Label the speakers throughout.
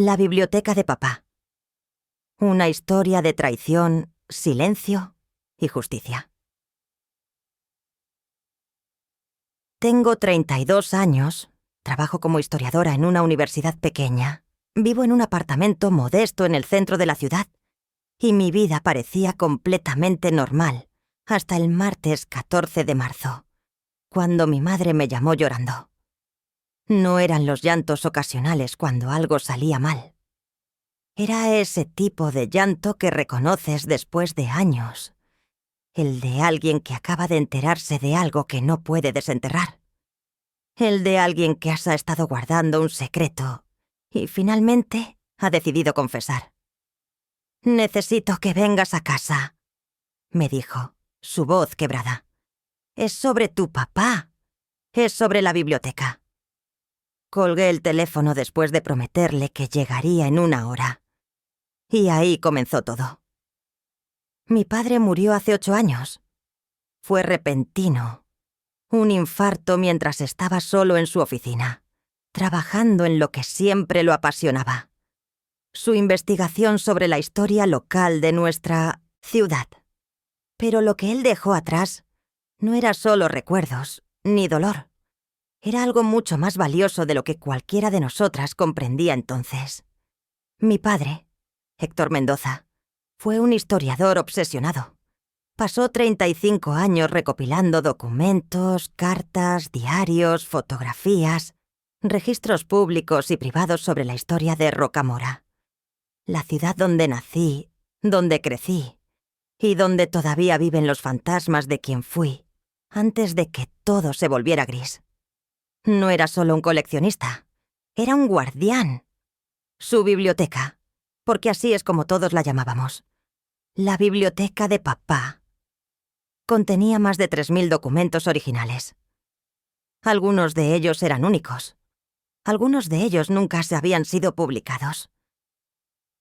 Speaker 1: La biblioteca de papá. Una historia de traición, silencio y justicia. Tengo 32 años, trabajo como historiadora en una universidad pequeña, vivo en un apartamento modesto en el centro de la ciudad y mi vida parecía completamente normal hasta el martes 14 de marzo, cuando mi madre me llamó llorando. No eran los llantos ocasionales cuando algo salía mal. Era ese tipo de llanto que reconoces después de años. El de alguien que acaba de enterarse de algo que no puede desenterrar. El de alguien que ha estado guardando un secreto y finalmente ha decidido confesar. «Necesito que vengas a casa», me dijo, su voz quebrada. «Es sobre tu papá. Es sobre la biblioteca». Colgué el teléfono después de prometerle que llegaría en 1 hora. Y ahí comenzó todo. Mi padre murió hace 8 años. Fue repentino. Un infarto mientras estaba solo en su oficina, trabajando en lo que siempre lo apasionaba. Su investigación sobre la historia local de nuestra ciudad. Pero lo que él dejó atrás no era solo recuerdos, ni dolor. Era algo mucho más valioso de lo que cualquiera de nosotras comprendía entonces. Mi padre, Héctor Mendoza, fue un historiador obsesionado. Pasó 35 años recopilando documentos, cartas, diarios, fotografías, registros públicos y privados sobre la historia de Rocamora. La ciudad donde nací, donde crecí, y donde todavía viven los fantasmas de quien fui, antes de que todo se volviera gris. No era solo un coleccionista, era un guardián. Su biblioteca, porque así es como todos la llamábamos. La biblioteca de papá. Contenía más de 3000 documentos originales. Algunos de ellos eran únicos. Algunos de ellos nunca se habían sido publicados.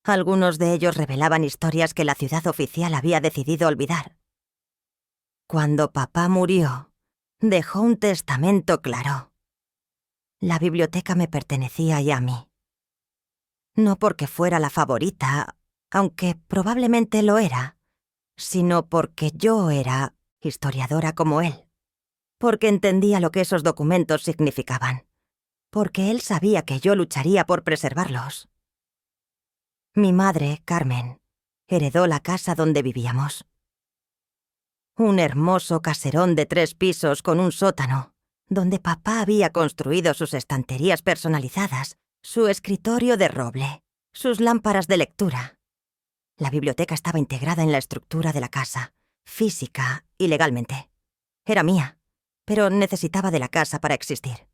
Speaker 1: Algunos de ellos revelaban historias que la ciudad oficial había decidido olvidar. Cuando papá murió, dejó un testamento claro. La biblioteca me pertenecía ya a mí. No porque fuera la favorita, aunque probablemente lo era, sino porque yo era historiadora como él. Porque entendía lo que esos documentos significaban. Porque él sabía que yo lucharía por preservarlos. Mi madre, Carmen, heredó la casa donde vivíamos. Un hermoso caserón de 3 pisos con un sótano, donde papá había construido sus estanterías personalizadas, su escritorio de roble, sus lámparas de lectura. La biblioteca estaba integrada en la estructura de la casa, física y legalmente. Era mía, pero necesitaba de la casa para existir.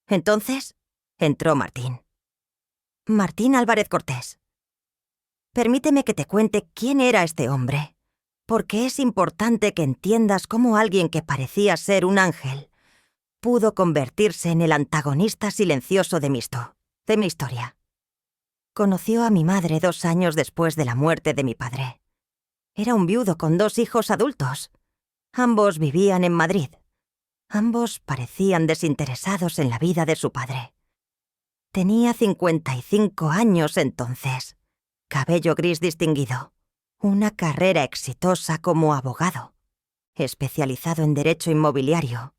Speaker 1: Entonces, entró Martín. Martín Álvarez Cortés. Permíteme que te cuente quién era este hombre, porque es importante que entiendas cómo alguien que parecía ser un ángel pudo convertirse en el antagonista silencioso de mi historia. Conoció a mi madre 2 años después de la muerte de mi padre. Era un viudo con 2 hijos adultos. Ambos vivían en Madrid. Ambos parecían desinteresados en la vida de su padre. Tenía 55 años entonces, cabello gris distinguido, una carrera exitosa como abogado, especializado en derecho inmobiliario,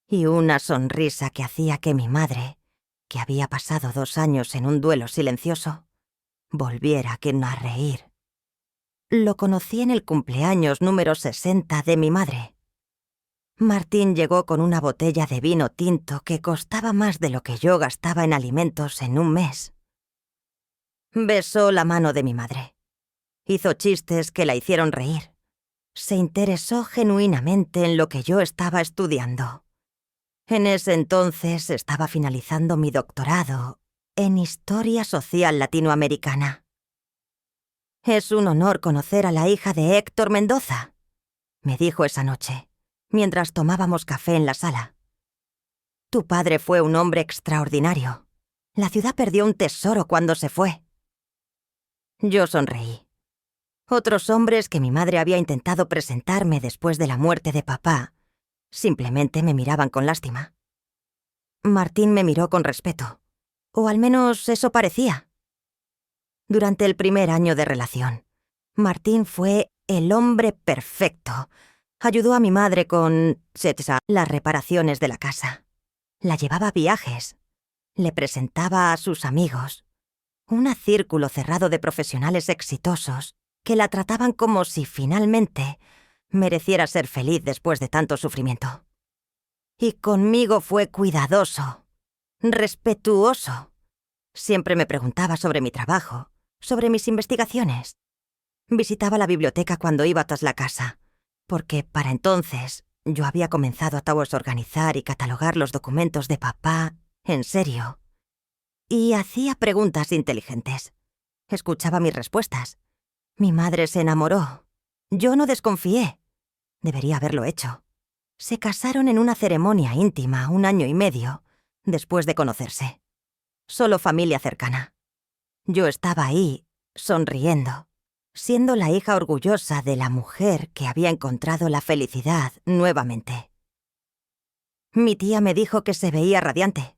Speaker 1: y una sonrisa que hacía que mi madre, que había pasado 2 años en un duelo silencioso, volviera a reír. Lo conocí en el cumpleaños número 60 de mi madre. Martín llegó con una botella de vino tinto que costaba más de lo que yo gastaba en alimentos en un mes. Besó la mano de mi madre. Hizo chistes que la hicieron reír. Se interesó genuinamente en lo que yo estaba estudiando. En ese entonces estaba finalizando mi doctorado en Historia Social Latinoamericana. «Es un honor conocer a la hija de Héctor Mendoza», me dijo esa noche, mientras tomábamos café en la sala. «Tu padre fue un hombre extraordinario. La ciudad perdió un tesoro cuando se fue». Yo sonreí. Otros hombres que mi madre había intentado presentarme después de la muerte de papá simplemente me miraban con lástima. Martín me miró con respeto. O al menos eso parecía. Durante el primer año de relación, Martín fue el hombre perfecto. Ayudó a mi madre con las reparaciones de la casa. La llevaba a viajes. Le presentaba a sus amigos. Un círculo cerrado de profesionales exitosos que la trataban como si finalmente mereciera ser feliz después de tanto sufrimiento. Y conmigo fue cuidadoso, respetuoso. Siempre me preguntaba sobre mi trabajo, sobre mis investigaciones. Visitaba la biblioteca cuando iba tras la casa, porque para entonces yo había comenzado a organizar y catalogar los documentos de papá en serio. Y hacía preguntas inteligentes. Escuchaba mis respuestas. Mi madre se enamoró. Yo no desconfié. Debería haberlo hecho. Se casaron en una ceremonia íntima 1 año y medio después de conocerse. Solo familia cercana. Yo estaba ahí, sonriendo, siendo la hija orgullosa de la mujer que había encontrado la felicidad nuevamente. Mi tía me dijo que se veía radiante.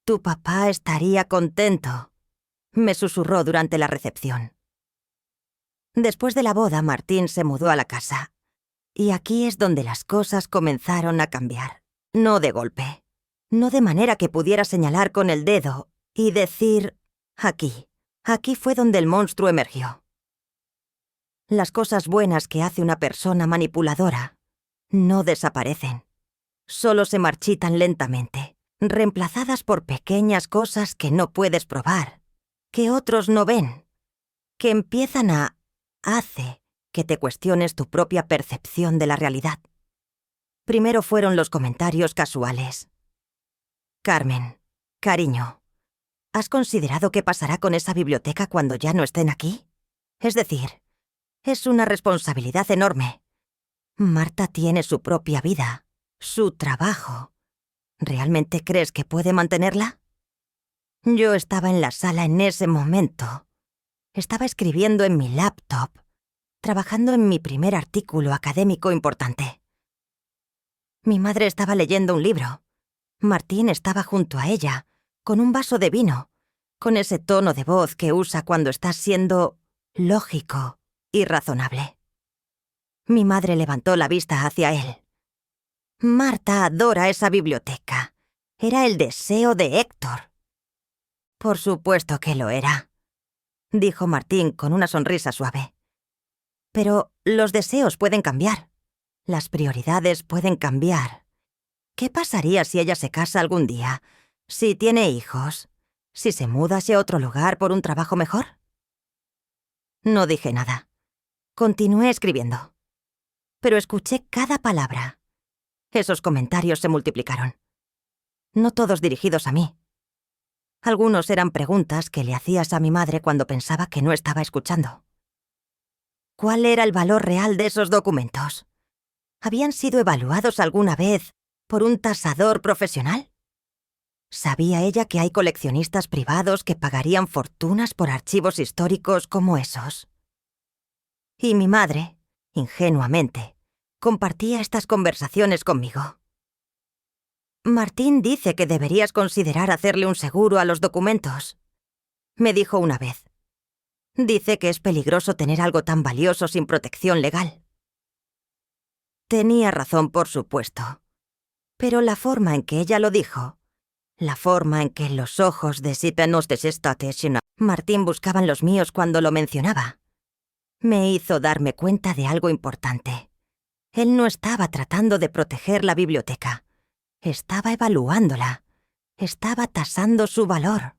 Speaker 1: «Tu papá estaría contento», me susurró durante la recepción. Después de la boda, Martín se mudó a la casa. Y aquí es donde las cosas comenzaron a cambiar. No de golpe. No de manera que pudiera señalar con el dedo y decir, aquí fue donde el monstruo emergió. Las cosas buenas que hace una persona manipuladora no desaparecen. Solo se marchitan lentamente, reemplazadas por pequeñas cosas que no puedes probar, que otros no ven, que empiezan hace que te cuestiones tu propia percepción de la realidad. Primero fueron los comentarios casuales. «Carmen, cariño, ¿has considerado qué pasará con esa biblioteca cuando ya no estén aquí? Es decir, es una responsabilidad enorme. Marta tiene su propia vida, su trabajo. ¿Realmente crees que puede mantenerla?» Yo estaba en la sala en ese momento. Estaba escribiendo en mi laptop, trabajando en mi primer artículo académico importante. Mi madre estaba leyendo un libro. Martín estaba junto a ella, con un vaso de vino, con ese tono de voz que usa cuando estás siendo lógico y razonable. Mi madre levantó la vista hacia él. «Marta adora esa biblioteca. Era el deseo de Héctor». «Por supuesto que lo era», dijo Martín con una sonrisa suave. «Pero los deseos pueden cambiar. Las prioridades pueden cambiar. ¿Qué pasaría si ella se casa algún día? Si tiene hijos. Si se muda hacia otro lugar por un trabajo mejor?» No dije nada. Continué escribiendo. Pero escuché cada palabra. Esos comentarios se multiplicaron. No todos dirigidos a mí. Algunos eran preguntas que le hacías a mi madre cuando pensaba que no estaba escuchando. ¿Cuál era el valor real de esos documentos? ¿Habían sido evaluados alguna vez por un tasador profesional? ¿Sabía ella que hay coleccionistas privados que pagarían fortunas por archivos históricos como esos? Y mi madre, ingenuamente, compartía estas conversaciones conmigo. «Martín dice que deberías considerar hacerle un seguro a los documentos», me dijo una vez. «Dice que es peligroso tener algo tan valioso sin protección legal». Tenía razón, por supuesto. Pero la forma en que ella lo dijo, la forma en que los ojos de Martín buscaban los míos cuando lo mencionaba, me hizo darme cuenta de algo importante. Él no estaba tratando de proteger la biblioteca. Estaba evaluándola. Estaba tasando su valor.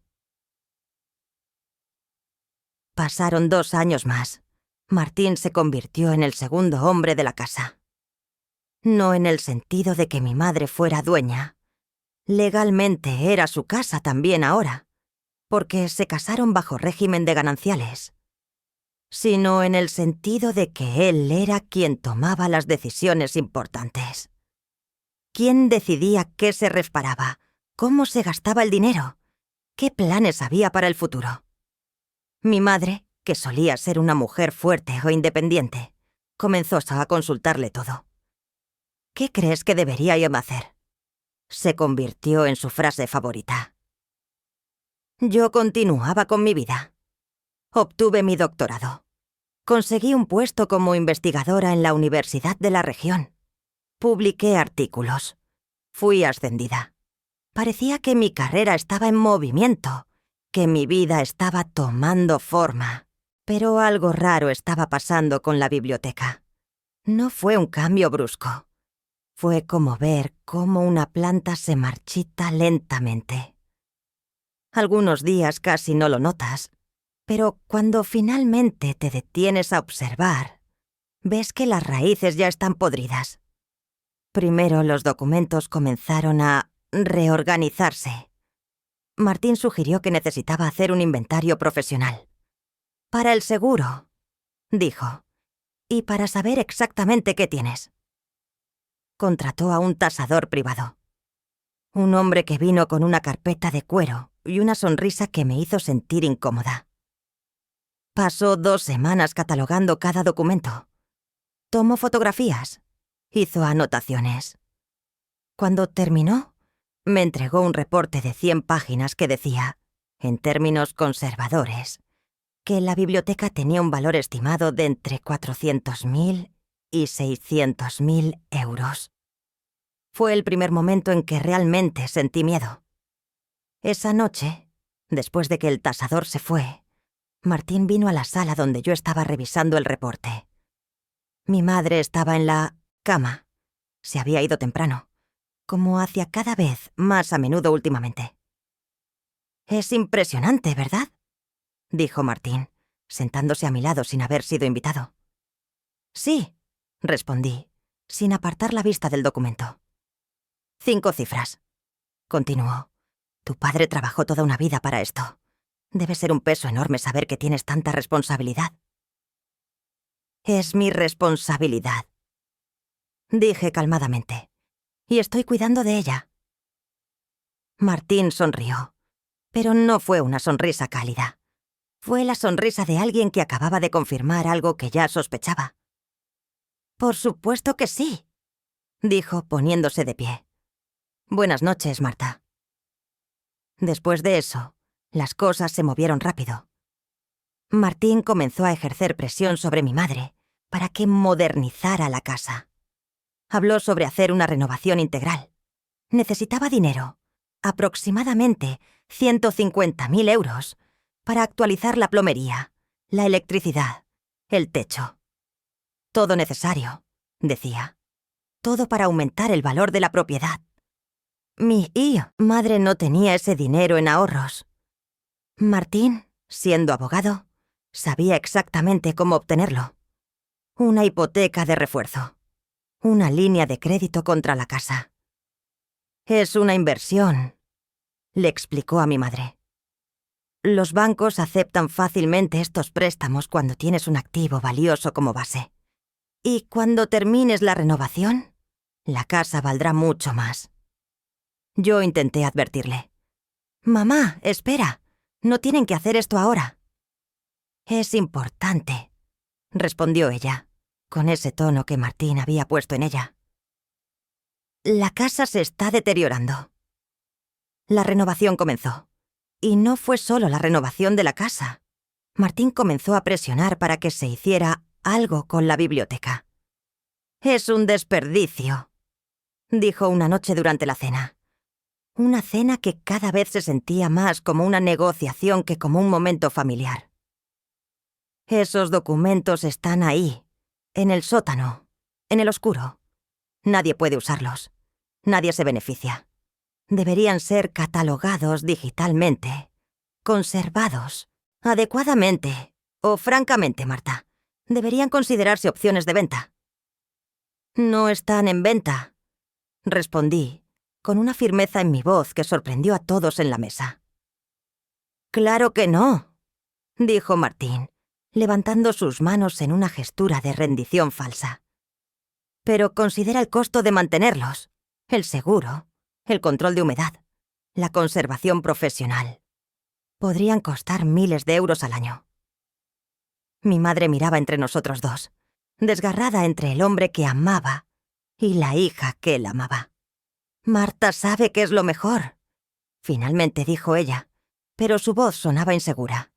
Speaker 1: Pasaron 2 años más. Martín se convirtió en el segundo hombre de la casa. No en el sentido de que mi madre fuera dueña. Legalmente era su casa también ahora, porque se casaron bajo régimen de gananciales, sino en el sentido de que él era quien tomaba las decisiones importantes. ¿Quién decidía qué se reparaba? ¿Cómo se gastaba el dinero? ¿Qué planes había para el futuro? Mi madre, que solía ser una mujer fuerte o independiente, comenzó a consultarle todo. «¿Qué crees que debería yo hacer?», se convirtió en su frase favorita. Yo continuaba con mi vida. Obtuve mi doctorado. Conseguí un puesto como investigadora en la universidad de la región. Publiqué artículos. Fui ascendida. Parecía que mi carrera estaba en movimiento, que mi vida estaba tomando forma. Pero algo raro estaba pasando con la biblioteca. No fue un cambio brusco. Fue como ver cómo una planta se marchita lentamente. Algunos días casi no lo notas, pero cuando finalmente te detienes a observar, ves que las raíces ya están podridas. Primero los documentos comenzaron a reorganizarse. Martín sugirió que necesitaba hacer un inventario profesional. Para el seguro, dijo, y para saber exactamente qué tienes. Contrató a un tasador privado. Un hombre que vino con una carpeta de cuero y una sonrisa que me hizo sentir incómoda. Pasó 2 semanas catalogando cada documento. Tomó fotografías. Hizo anotaciones. Cuando terminó, me entregó un reporte de 100 páginas que decía, en términos conservadores, que la biblioteca tenía un valor estimado de entre 400.000 y 600.000 euros. Fue el primer momento en que realmente sentí miedo. Esa noche, después de que el tasador se fue, Martín vino a la sala donde yo estaba revisando el reporte. Mi madre estaba en la cama. Se había ido temprano, como hacía cada vez más a menudo últimamente. «Es impresionante, ¿verdad?», dijo Martín, sentándose a mi lado sin haber sido invitado. «Sí», respondí, sin apartar la vista del documento. 5 cifras. Continuó. Tu padre trabajó toda una vida para esto. Debe ser un peso enorme saber que tienes tanta responsabilidad. Es mi responsabilidad, dije calmadamente, y estoy cuidando de ella. Martín sonrió, pero no fue una sonrisa cálida. Fue la sonrisa de alguien que acababa de confirmar algo que ya sospechaba. Por supuesto que sí, dijo poniéndose de pie. Buenas noches, Marta. Después de eso, las cosas se movieron rápido. Martín comenzó a ejercer presión sobre mi madre para que modernizara la casa. Habló sobre hacer una renovación integral. Necesitaba dinero, aproximadamente 150.000 euros, para actualizar la plomería, la electricidad, el techo. Todo necesario, decía. Todo para aumentar el valor de la propiedad. Mi madre no tenía ese dinero en ahorros. Martín, siendo abogado, sabía exactamente cómo obtenerlo. Una hipoteca de refuerzo. Una línea de crédito contra la casa. Es una inversión, le explicó a mi madre. Los bancos aceptan fácilmente estos préstamos cuando tienes un activo valioso como base. Y cuando termines la renovación, la casa valdrá mucho más. Yo intenté advertirle. Mamá, espera, no tienen que hacer esto ahora. Es importante, respondió ella, con ese tono que Martín había puesto en ella. La casa se está deteriorando. La renovación comenzó. Y no fue solo la renovación de la casa. Martín comenzó a presionar para que se hiciera algo con la biblioteca. «Es un desperdicio», dijo una noche durante la cena. Una cena que cada vez se sentía más como una negociación que como un momento familiar. «Esos documentos están ahí, en el sótano, en el oscuro. Nadie puede usarlos. Nadie se beneficia. Deberían ser catalogados digitalmente, conservados, adecuadamente, o francamente, Marta, deberían considerarse opciones de venta». «No están en venta», respondí, con una firmeza en mi voz que sorprendió a todos en la mesa. «Claro que no», dijo Martín, levantando sus manos en una gestura de rendición falsa. «Pero considera el costo de mantenerlos, el seguro, el control de humedad, la conservación profesional. Podrían costar miles de euros al año». Mi madre miraba entre nosotros dos, desgarrada entre el hombre que amaba y la hija que él amaba. «Marta sabe que es lo mejor», finalmente dijo ella, pero su voz sonaba insegura.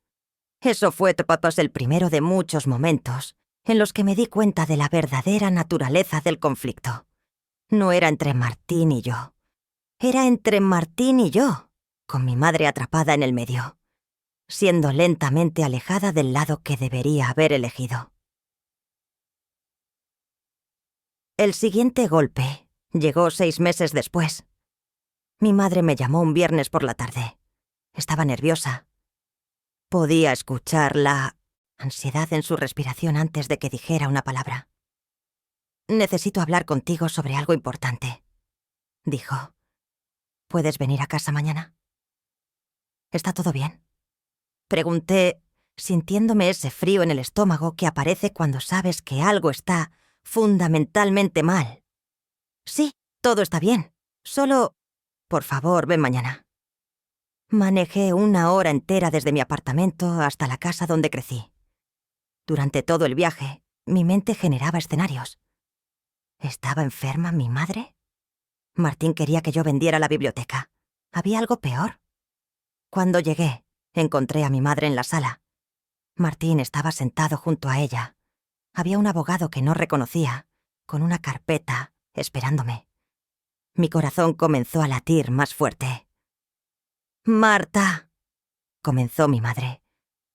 Speaker 1: Eso fue tras el primero de muchos momentos en los que me di cuenta de la verdadera naturaleza del conflicto. No era entre Martín y yo. Era entre Martín y yo, con mi madre atrapada en el medio, siendo lentamente alejada del lado que debería haber elegido. El siguiente golpe llegó 6 meses después. Mi madre me llamó un viernes por la tarde. Estaba nerviosa. Podía escuchar la ansiedad en su respiración antes de que dijera una palabra. «Necesito hablar contigo sobre algo importante», dijo. «¿Puedes venir a casa mañana?» «¿Está todo bien?», pregunté, sintiéndome ese frío en el estómago que aparece cuando sabes que algo está fundamentalmente mal. «Sí, todo está bien. Solo, por favor, ven mañana». Manejé 1 hora entera desde mi apartamento hasta la casa donde crecí. Durante todo el viaje, mi mente generaba escenarios. ¿Estaba enferma mi madre? Martín quería que yo vendiera la biblioteca. ¿Había algo peor? Cuando llegué, encontré a mi madre en la sala. Martín estaba sentado junto a ella. Había un abogado que no reconocía, con una carpeta, esperándome. Mi corazón comenzó a latir más fuerte. «Marta», comenzó mi madre,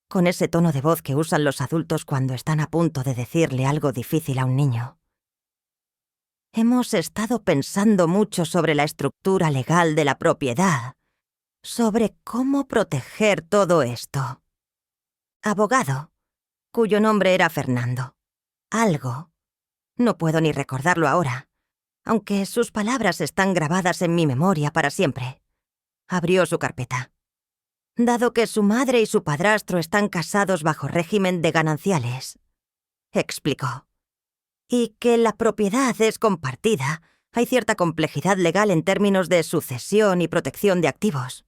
Speaker 1: con ese tono de voz que usan los adultos cuando están a punto de decirle algo difícil a un niño. «Hemos estado pensando mucho sobre la estructura legal de la propiedad, sobre cómo proteger todo esto». Abogado, cuyo nombre era Fernando. Algo. No puedo ni recordarlo ahora, aunque sus palabras están grabadas en mi memoria para siempre. Abrió su carpeta. «Dado que su madre y su padrastro están casados bajo régimen de gananciales», explicó, «y que la propiedad es compartida, hay cierta complejidad legal en términos de sucesión y protección de activos».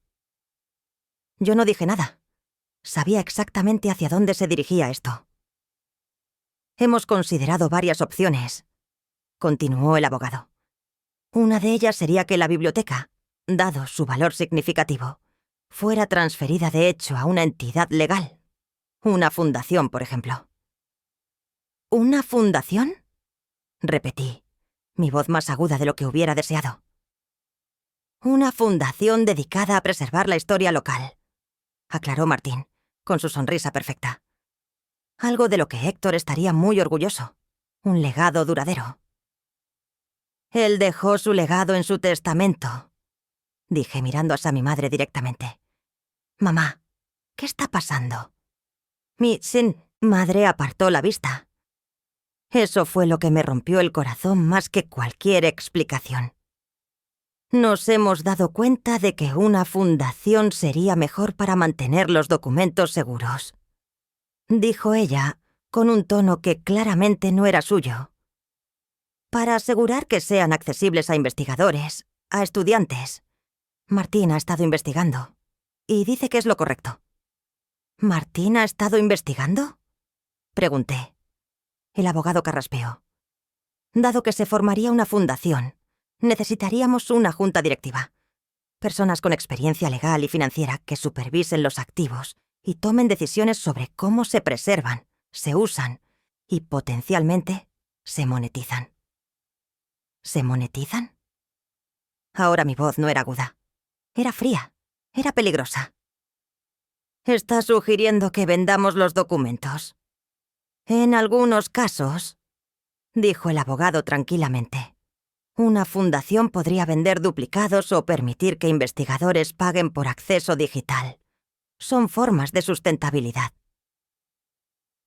Speaker 1: Yo no dije nada. Sabía exactamente hacia dónde se dirigía esto. «Hemos considerado varias opciones», continuó el abogado. «Una de ellas sería que la biblioteca, dado su valor significativo, fuera transferida de hecho a una entidad legal. Una fundación, por ejemplo». «¿Una fundación?», repetí, mi voz más aguda de lo que hubiera deseado. «Una fundación dedicada a preservar la historia local», aclaró Martín, con su sonrisa perfecta. «Algo de lo que Héctor estaría muy orgulloso. Un legado duradero». «Él dejó su legado en su testamento», dije mirando a mi madre directamente. «Mamá, ¿qué está pasando?». Mi madre apartó la vista. Eso fue lo que me rompió el corazón más que cualquier explicación. «Nos hemos dado cuenta de que una fundación sería mejor para mantener los documentos seguros», dijo ella, con un tono que claramente no era suyo. «Para asegurar que sean accesibles a investigadores, a estudiantes. Martín ha estado investigando, y dice que es lo correcto». «¿Martín ha estado investigando?», pregunté. El abogado carraspeó. «Dado que se formaría una fundación, necesitaríamos una junta directiva. Personas con experiencia legal y financiera que supervisen los activos y tomen decisiones sobre cómo se preservan, se usan y, potencialmente, se monetizan». ¿Se monetizan? Ahora mi voz no era aguda. Era fría. Era peligrosa. «¿Está sugiriendo que vendamos los documentos?» «En algunos casos», dijo el abogado tranquilamente, «una fundación podría vender duplicados o permitir que investigadores paguen por acceso digital. Son formas de sustentabilidad».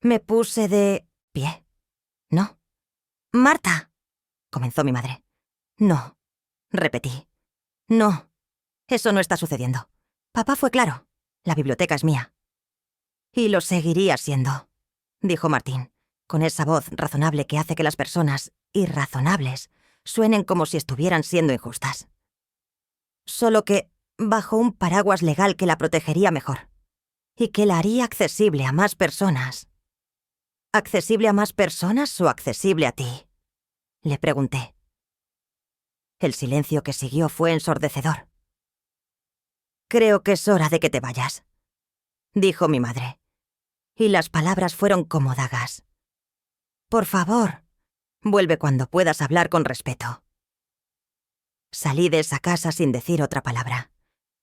Speaker 1: Me puse de pie. «No». «Marta», comenzó mi madre. «No», repetí. «No, eso no está sucediendo. Papá fue claro. La biblioteca es mía». «Y lo seguiría siendo», dijo Martín, con esa voz razonable que hace que las personas irrazonables suenen como si estuvieran siendo injustas. «Solo que bajo un paraguas legal que la protegería mejor y que la haría accesible a más personas». «¿Accesible a más personas o accesible a ti?», le pregunté. El silencio que siguió fue ensordecedor. Creo que es hora de que te vayas, dijo mi madre, y las palabras fueron como dagas. Por favor, vuelve cuando puedas hablar con respeto. Salí de esa casa sin decir otra palabra.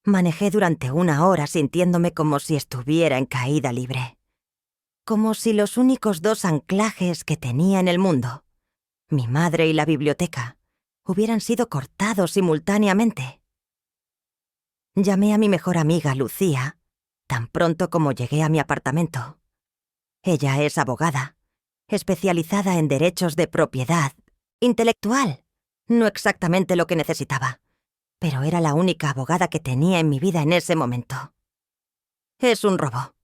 Speaker 1: Manejé durante 1 hora sintiéndome como si estuviera en caída libre. Como si los únicos 2 anclajes que tenía en el mundo, mi madre y la biblioteca, hubieran sido cortados simultáneamente. Llamé a mi mejor amiga, Lucía, tan pronto como llegué a mi apartamento. Ella es abogada, especializada en derechos de propiedad, intelectual, no exactamente lo que necesitaba, pero era la única abogada que tenía en mi vida en ese momento. Es un robo,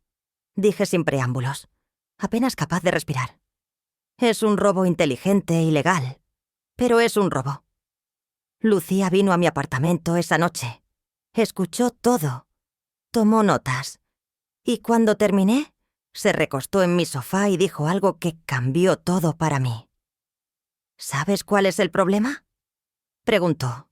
Speaker 1: dije sin preámbulos, apenas capaz de respirar. Es un robo inteligente y legal, pero es un robo. Lucía vino a mi apartamento esa noche, escuchó todo, tomó notas, y cuando terminé, se recostó en mi sofá y dijo algo que cambió todo para mí. ¿Sabes cuál es el problema?, preguntó.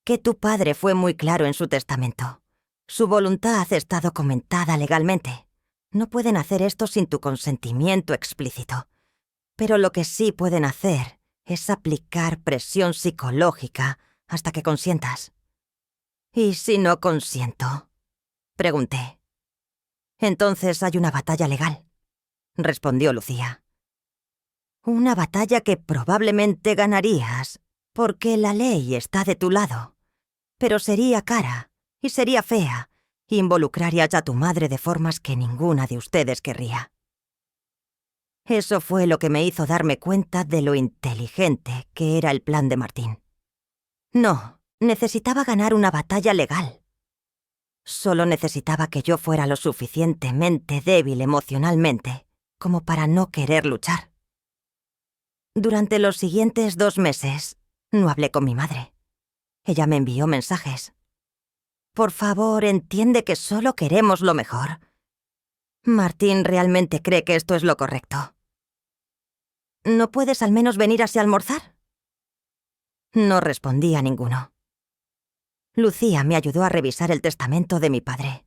Speaker 1: Que tu padre fue muy claro en su testamento. Su voluntad ha estado comentada legalmente. No pueden hacer esto sin tu consentimiento explícito. Pero lo que sí pueden hacer es aplicar presión psicológica hasta que consientas. ¿Y si no consiento?, pregunté. Entonces hay una batalla legal, respondió Lucía. Una batalla que probablemente ganarías, porque la ley está de tu lado. Pero sería cara, y sería fea, y involucraría a tu madre de formas que ninguna de ustedes querría. Eso fue lo que me hizo darme cuenta de lo inteligente que era el plan de Martín. No, necesitaba ganar una batalla legal. Solo necesitaba que yo fuera lo suficientemente débil emocionalmente como para no querer luchar. Durante los siguientes 2 meses, no hablé con mi madre. Ella me envió mensajes. Por favor, entiende que solo queremos lo mejor. Martín realmente cree que esto es lo correcto. ¿No puedes al menos venir así a almorzar? No respondí a ninguno. Lucía me ayudó a revisar el testamento de mi padre.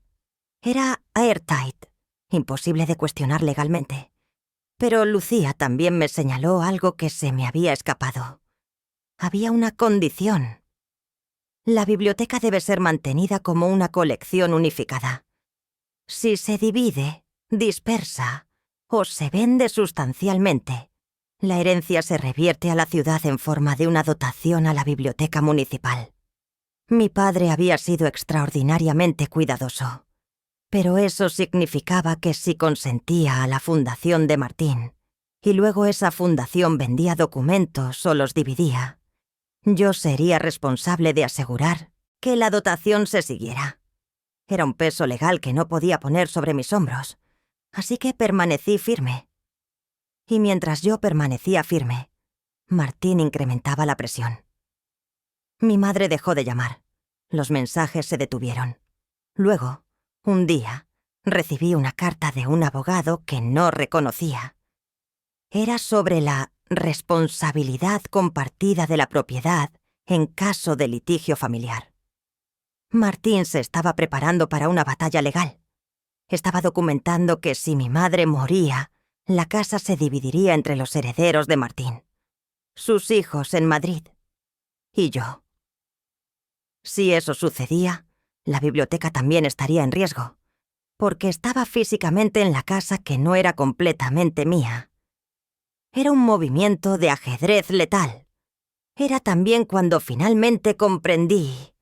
Speaker 1: Era airtight, imposible de cuestionar legalmente. Pero Lucía también me señaló algo que se me había escapado. Había una condición. La biblioteca debe ser mantenida como una colección unificada. Si se divide, dispersa o se vende sustancialmente, la herencia se revierte a la ciudad en forma de una dotación a la biblioteca municipal. Mi padre había sido extraordinariamente cuidadoso, pero eso significaba que si consentía a la fundación de Martín, y luego esa fundación vendía documentos o los dividía, yo sería responsable de asegurar que la dotación se siguiera. Era un peso legal que no podía poner sobre mis hombros, así que permanecí firme. Y mientras yo permanecía firme, Martín incrementaba la presión. Mi madre dejó de llamar. Los mensajes se detuvieron. Luego, un día, recibí una carta de un abogado que no reconocía. Era sobre la responsabilidad compartida de la propiedad en caso de litigio familiar. Martín se estaba preparando para una batalla legal. Estaba documentando que si mi madre moría, la casa se dividiría entre los herederos de Martín, sus hijos en Madrid y yo. Si eso sucedía, la biblioteca también estaría en riesgo, porque estaba físicamente en la casa que no era completamente mía. Era un movimiento de ajedrez letal. Era también cuando finalmente comprendí.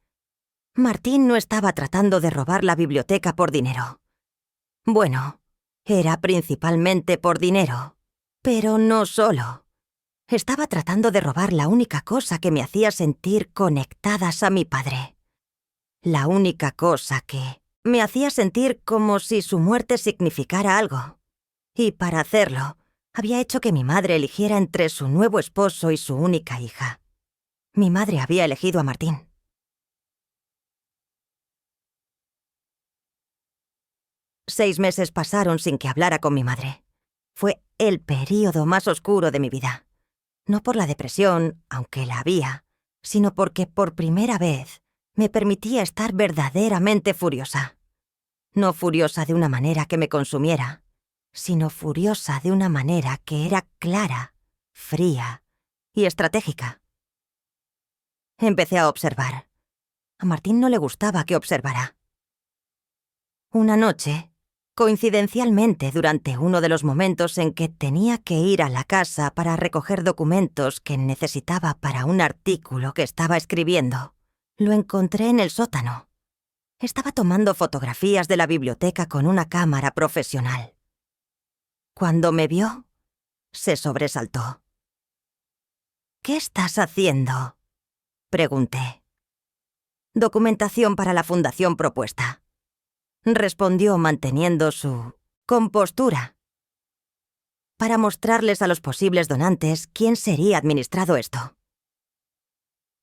Speaker 1: Martín no estaba tratando de robar la biblioteca por dinero. Bueno, era principalmente por dinero, pero no solo. Estaba tratando de robar la única cosa que me hacía sentir conectadas a mi padre. La única cosa que me hacía sentir como si su muerte significara algo. Y para hacerlo, había hecho que mi madre eligiera entre su nuevo esposo y su única hija. Mi madre había elegido a Martín. Seis meses pasaron sin que hablara con mi madre. Fue el período más oscuro de mi vida. No por la depresión, aunque la había, sino porque por primera vez Me permitía estar verdaderamente furiosa. No furiosa de una manera que me consumiera, sino furiosa de una manera que era clara, fría y estratégica. Empecé a observar. A Martín no le gustaba que observara. Una noche, coincidencialmente durante uno de los momentos en que tenía que ir a la casa para recoger documentos que necesitaba para un artículo que estaba escribiendo, lo encontré en el sótano. Estaba tomando fotografías de la biblioteca con una cámara profesional. Cuando me vio, se sobresaltó. «¿Qué estás haciendo?», pregunté. «Documentación para la fundación propuesta», respondió manteniendo su compostura. «Para mostrarles a los posibles donantes quién sería administrado esto».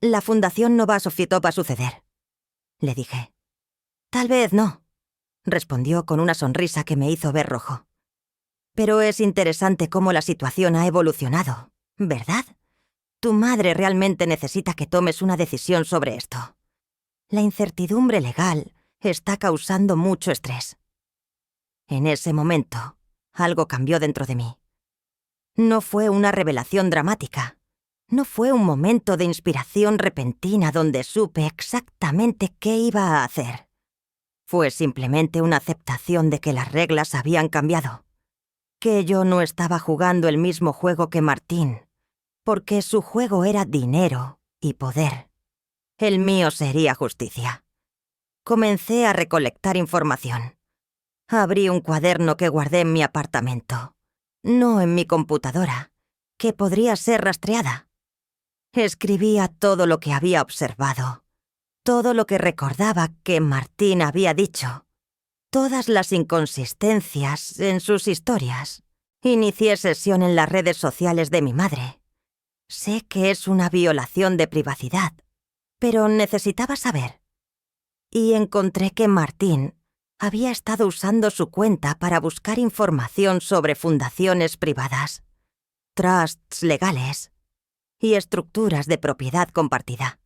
Speaker 1: «La fundación no va a suceder», le dije. «Tal vez no», respondió con una sonrisa que me hizo ver rojo. «Pero es interesante cómo la situación ha evolucionado, ¿verdad? Tu madre realmente necesita que tomes una decisión sobre esto. La incertidumbre legal está causando mucho estrés». En ese momento, algo cambió dentro de mí. No fue una revelación dramática. No fue un momento de inspiración repentina donde supe exactamente qué iba a hacer. Fue simplemente una aceptación de que las reglas habían cambiado. Que yo no estaba jugando el mismo juego que Martín, porque su juego era dinero y poder. El mío sería justicia. Comencé a recolectar información. Abrí un cuaderno que guardé en mi apartamento, no en mi computadora, que podría ser rastreada. Escribía todo lo que había observado, todo lo que recordaba que Martín había dicho, todas las inconsistencias en sus historias. Inicié sesión en las redes sociales de mi madre. Sé que es una violación de privacidad, pero necesitaba saber. Y encontré que Martín había estado usando su cuenta para buscar información sobre fundaciones privadas, trusts legales y estructuras de propiedad compartida.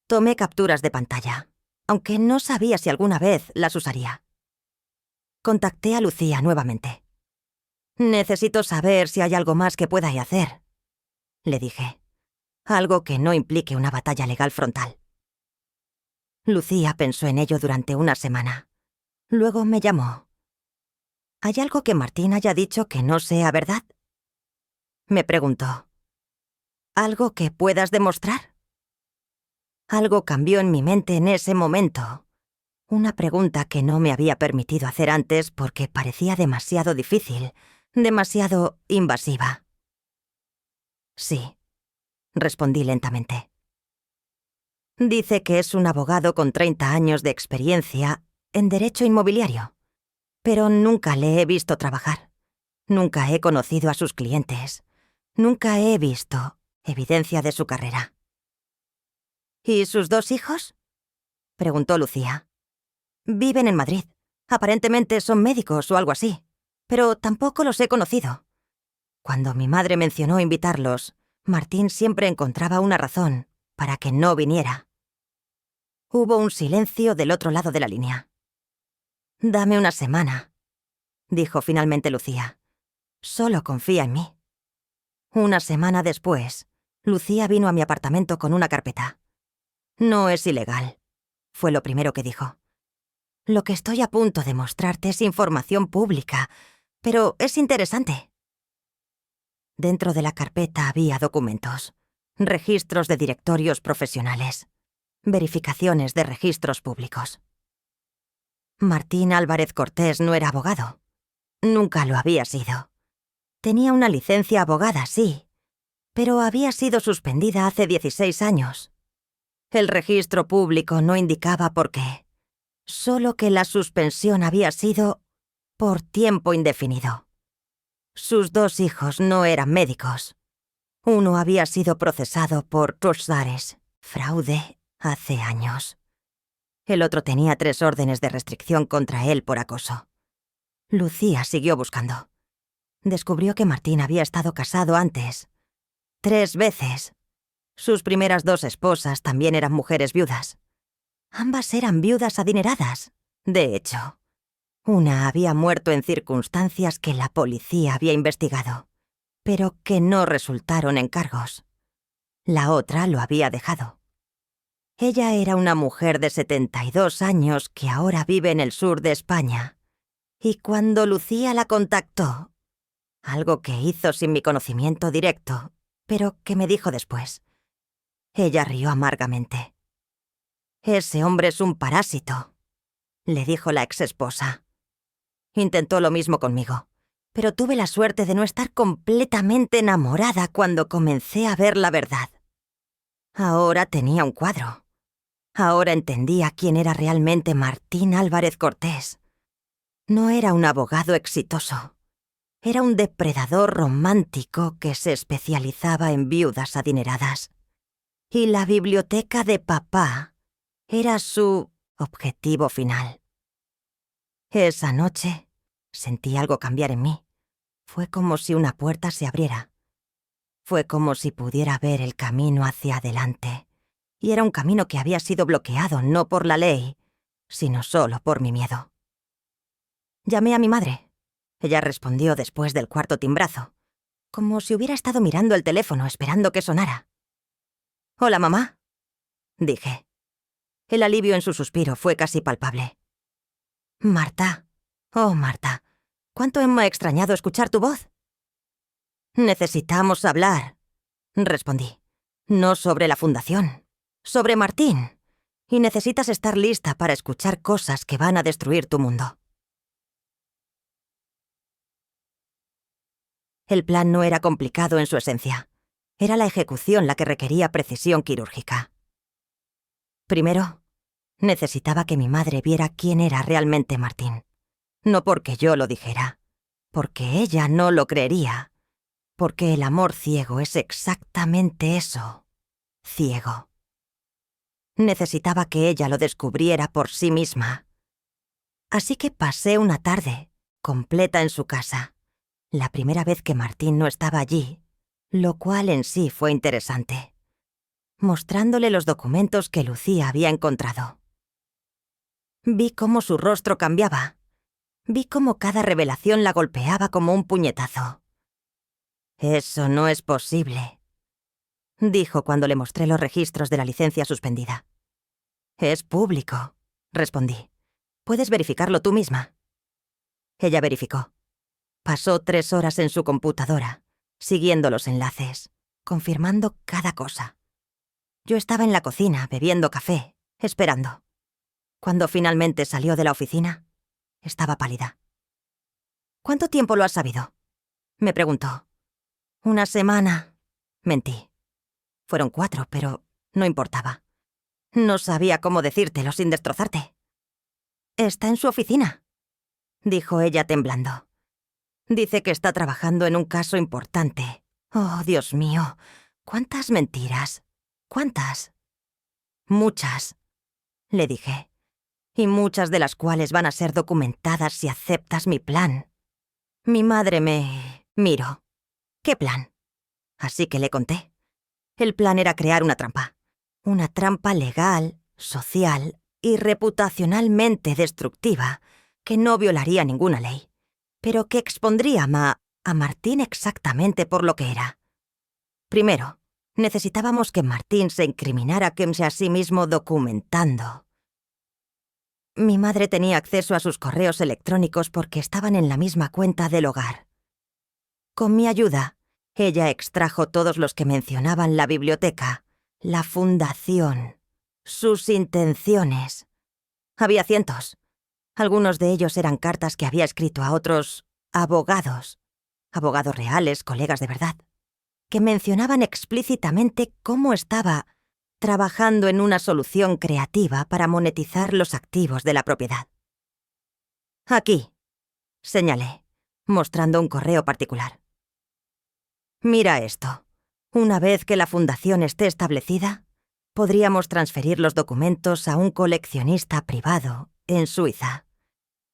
Speaker 1: Tomé capturas de pantalla, aunque no sabía si alguna vez las usaría. Contacté a Lucía nuevamente. «Necesito saber si hay algo más que pueda hacer», le dije. «Algo que no implique una batalla legal frontal». Lucía pensó en ello durante una semana. Luego me llamó. «¿Hay algo que Martín haya dicho que no sea verdad?», me preguntó. «¿Algo que puedas demostrar?». Algo cambió en mi mente en ese momento. Una pregunta que no me había permitido hacer antes porque parecía demasiado difícil, demasiado invasiva. «Sí», respondí lentamente. «Dice que es un abogado con 30 años de experiencia en derecho inmobiliario, pero nunca le he visto trabajar. Nunca he conocido a sus clientes. Nunca he visto evidencia de su carrera». «¿Y sus 2 hijos?», preguntó Lucía. «Viven en Madrid. Aparentemente son médicos o algo así, pero tampoco los he conocido. Cuando mi madre mencionó invitarlos, Martín siempre encontraba una razón para que no viniera». Hubo un silencio del otro lado de la línea. «Dame una semana», dijo finalmente Lucía. «Solo confía en mí». Una semana después, Lucía vino a mi apartamento con una carpeta. «No es ilegal», fue lo primero que dijo. «Lo que estoy a punto de mostrarte es información pública, pero es interesante». Dentro de la carpeta había documentos, registros de directorios profesionales, verificaciones de registros públicos. Martín Álvarez Cortés no era abogado. Nunca lo había sido. Tenía una licencia abogada, sí, pero había sido suspendida hace 16 años. El registro público no indicaba por qué, solo que la suspensión había sido por tiempo indefinido. Sus 2 hijos no eran médicos. Uno había sido procesado por trustares, fraude, hace años. El otro tenía 3 órdenes de restricción contra él por acoso. Lucía siguió buscando. Descubrió que Martín había estado casado antes, 3 veces, Sus primeras 2 esposas también eran mujeres viudas. Ambas eran viudas adineradas. De hecho, una había muerto en circunstancias que la policía había investigado, pero que no resultaron en cargos. La otra lo había dejado. Ella era una mujer de 72 años que ahora vive en el sur de España. Y cuando Lucía la contactó, algo que hizo sin mi conocimiento directo, pero que me dijo después, ella rió amargamente. «Ese hombre es un parásito», le dijo la exesposa. Intentó lo mismo conmigo, pero tuve la suerte de no estar completamente enamorada cuando comencé a ver la verdad. Ahora tenía un cuadro. Ahora entendía quién era realmente Martín Álvarez Cortés. No era un abogado exitoso. Era un depredador romántico que se especializaba en viudas adineradas. Y la biblioteca de papá era su objetivo final. Esa noche sentí algo cambiar en mí. Fue como si una puerta se abriera. Fue como si pudiera ver el camino hacia adelante. Y era un camino que había sido bloqueado no por la ley, sino solo por mi miedo. Llamé a mi madre. Ella respondió después del 4.º timbrazo, como si hubiera estado mirando el teléfono esperando que sonara. «Hola, mamá», dije. El alivio en su suspiro fue casi palpable. «Marta, oh Marta, cuánto me ha extrañado escuchar tu voz». «Necesitamos hablar», respondí. «No sobre la fundación, sobre Martín. Y necesitas estar lista para escuchar cosas que van a destruir tu mundo». El plan no era complicado en su esencia. Era la ejecución la que requería precisión quirúrgica. Primero, necesitaba que mi madre viera quién era realmente Martín. No porque yo lo dijera, porque ella no lo creería. Porque el amor ciego es exactamente eso, ciego. Necesitaba que ella lo descubriera por sí misma. Así que pasé una tarde, completa en su casa, la primera vez que Martín no estaba allí, lo cual en sí fue interesante, mostrándole los documentos que Lucía había encontrado. Vi cómo su rostro cambiaba. Vi cómo cada revelación la golpeaba como un puñetazo. «Eso no es posible», dijo cuando le mostré los registros de la licencia suspendida. «Es público», respondí. «Puedes verificarlo tú misma». Ella verificó. Pasó 3 horas en su computadora, siguiendo los enlaces, confirmando cada cosa. Yo estaba en la cocina, bebiendo café, esperando. Cuando finalmente salió de la oficina, estaba pálida. «¿Cuánto tiempo lo has sabido?», me preguntó. «1 semana», mentí. Fueron 4, pero no importaba. No sabía cómo decírtelo sin destrozarte. «Está en su oficina», dijo ella temblando. «Dice que está trabajando en un caso importante. Oh, Dios mío, ¿cuántas mentiras? ¿Cuántas?» «Muchas», le dije. «Y muchas de las cuales van a ser documentadas si aceptas mi plan». Mi madre me miró. «¿Qué plan?». Así que le conté. El plan era crear una trampa. Una trampa legal, social y reputacionalmente destructiva que no violaría ninguna ley, pero que expondría a Martín exactamente por lo que era. Primero, necesitábamos que Martín se incriminara a sí mismo documentando. Mi madre tenía acceso a sus correos electrónicos porque estaban en la misma cuenta del hogar. Con mi ayuda, ella extrajo todos los que mencionaban la biblioteca, la fundación, sus intenciones. Había cientos. Algunos de ellos eran cartas que había escrito a otros abogados reales, colegas de verdad, que mencionaban explícitamente cómo estaba trabajando en una solución creativa para monetizar los activos de la propiedad. «Aquí», señalé, mostrando un correo particular. «Mira esto. Una vez que la fundación esté establecida, podríamos transferir los documentos a un coleccionista privado en Suiza.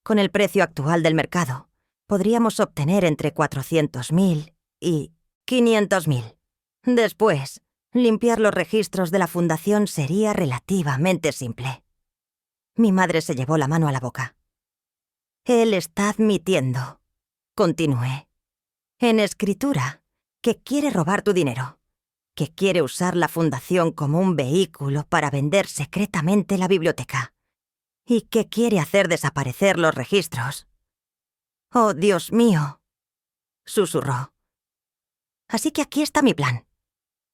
Speaker 1: Con el precio actual del mercado, podríamos obtener entre 400.000 y 500.000. Después, Limpiar los registros de la fundación sería relativamente simple. Mi madre se llevó la mano a la boca. Él está admitiendo, continué, en escritura, que quiere robar tu dinero, que quiere usar la fundación como un vehículo para vender secretamente la biblioteca y que quiere hacer desaparecer los registros. «Oh, Dios mío», susurró. «Así que aquí está mi plan»,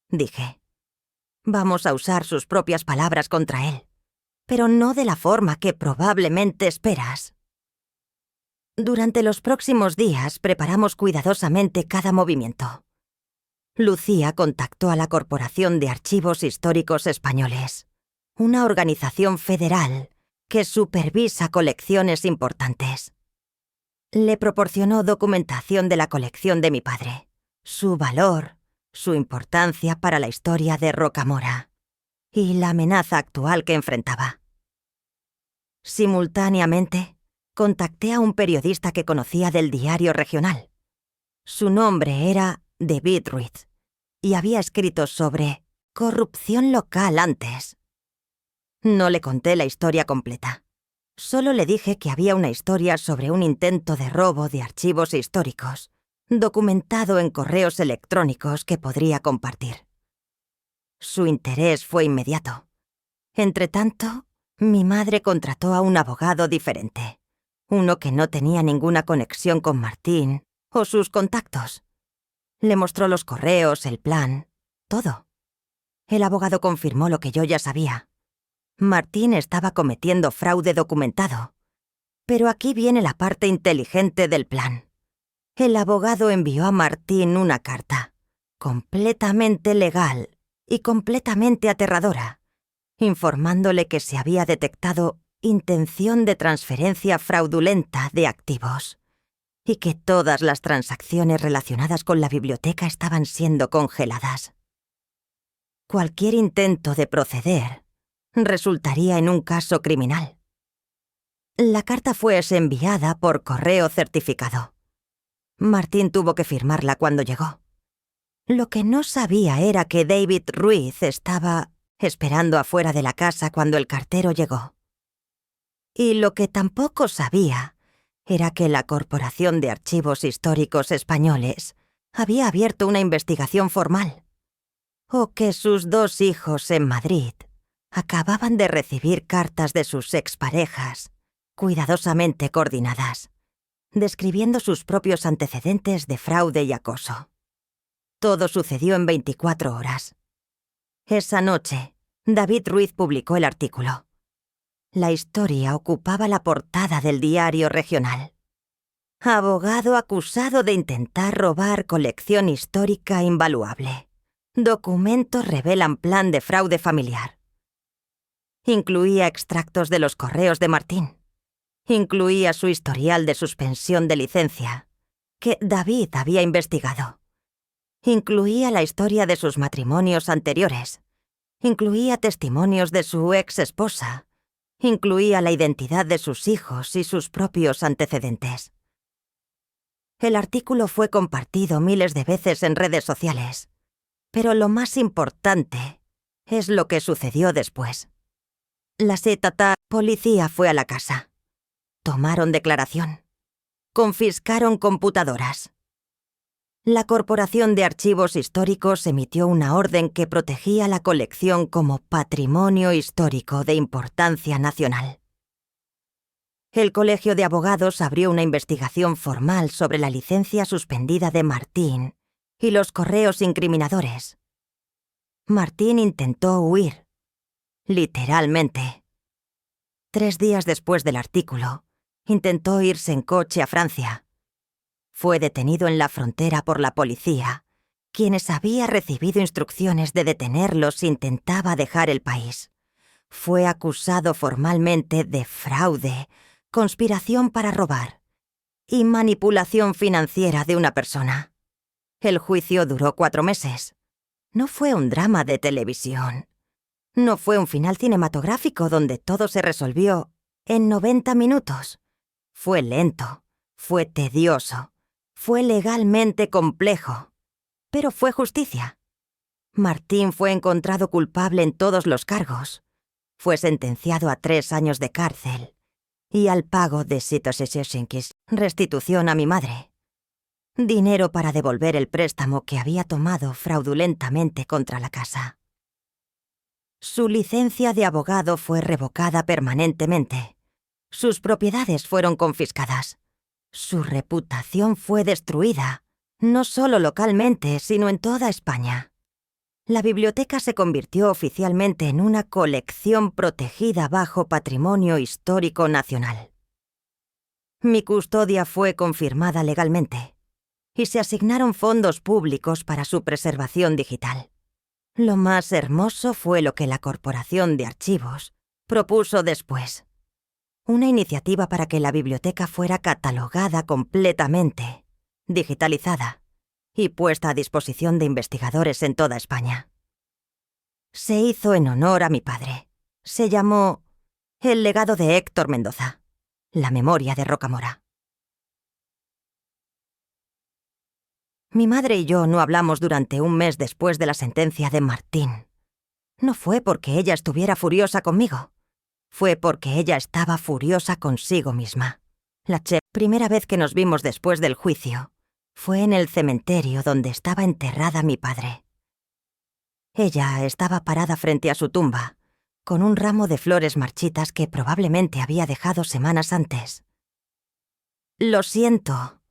Speaker 1: dije. «Vamos a usar sus propias palabras contra él, pero no de la forma que probablemente esperas». Durante los próximos días preparamos cuidadosamente cada movimiento. Lucía contactó a la Corporación de Archivos Históricos Españoles, una organización federal que supervisa colecciones importantes. Le proporcionó documentación de la colección de mi padre, su valor, su importancia para la historia de Rocamora y la amenaza actual que enfrentaba. Simultáneamente, contacté a un periodista que conocía del diario regional. Su nombre era David Ruiz y había escrito sobre corrupción local antes. No le conté la historia completa. Solo le dije que había una historia sobre un intento de robo de archivos históricos, documentado en correos electrónicos que podría compartir. Su interés fue inmediato. Entretanto, mi madre contrató a un abogado diferente, uno que no tenía ninguna conexión con Martín o sus contactos. Le mostró los correos, el plan, todo. El abogado confirmó lo que yo ya sabía. Martín estaba cometiendo fraude documentado. Pero aquí viene la parte inteligente del plan. El abogado envió a Martín una carta, completamente legal y completamente aterradora, informándole que se había detectado intención de transferencia fraudulenta de activos y que todas las transacciones relacionadas con la biblioteca estaban siendo congeladas. Cualquier intento de proceder resultaría en un caso criminal. La carta fue enviada por correo certificado. Martín tuvo que firmarla cuando llegó. Lo que no sabía era que David Ruiz estaba esperando afuera de la casa cuando el cartero llegó. Y lo que tampoco sabía era que la Corporación de Archivos Históricos Españoles había abierto una investigación formal, o que sus 2 hijos en Madrid acababan de recibir cartas de sus exparejas, cuidadosamente coordinadas, describiendo sus propios antecedentes de fraude y acoso. Todo sucedió en 24 horas. Esa noche, David Ruiz publicó el artículo. La historia ocupaba la portada del diario regional. Abogado acusado de intentar robar colección histórica invaluable. Documentos revelan plan de fraude familiar. Incluía extractos de los correos de Martín. Incluía su historial de suspensión de licencia, que David había investigado. Incluía la historia de sus matrimonios anteriores. Incluía testimonios de su ex esposa. Incluía la identidad de sus hijos y sus propios antecedentes. El artículo fue compartido miles de veces en redes sociales, pero lo más importante es lo que sucedió después. La policía fue a la casa. Tomaron declaración. Confiscaron computadoras. La Corporación de Archivos Históricos emitió una orden que protegía la colección como patrimonio histórico de importancia nacional. El Colegio de Abogados abrió una investigación formal sobre la licencia suspendida de Martín y los correos incriminadores. Martín intentó huir. Literalmente. 3 días después del artículo, intentó irse en coche a Francia. Fue detenido en la frontera por la policía, quienes había recibido instrucciones de detenerlo si intentaba dejar el país. Fue acusado formalmente de fraude, conspiración para robar y manipulación financiera de una persona. El juicio duró 4 meses. No fue un drama de televisión. No fue un final cinematográfico donde todo se resolvió en 90 minutos. Fue lento, fue tedioso, fue legalmente complejo, pero fue justicia. Martín fue encontrado culpable en todos los cargos. Fue sentenciado a 3 años de cárcel y al pago de restitución a mi madre. Dinero para devolver el préstamo que había tomado fraudulentamente contra la casa. Su licencia de abogado fue revocada permanentemente. Sus propiedades fueron confiscadas. Su reputación fue destruida, no solo localmente, sino en toda España. La biblioteca se convirtió oficialmente en una colección protegida bajo Patrimonio Histórico Nacional. Mi custodia fue confirmada legalmente y se asignaron fondos públicos para su preservación digital. Lo más hermoso fue lo que la Corporación de Archivos propuso después. Una iniciativa para que la biblioteca fuera catalogada completamente, digitalizada y puesta a disposición de investigadores en toda España. Se hizo en honor a mi padre. Se llamó El legado de Héctor Mendoza, la memoria de Rocamora. Mi madre y yo no hablamos durante un mes después de la sentencia de Martín. No fue porque ella estuviera furiosa conmigo. Fue porque ella estaba furiosa consigo misma. La primera vez que nos vimos después del juicio fue en el cementerio donde estaba enterrada mi padre. Ella estaba parada frente a su tumba, con un ramo de flores marchitas que probablemente había dejado semanas antes. «Lo siento»,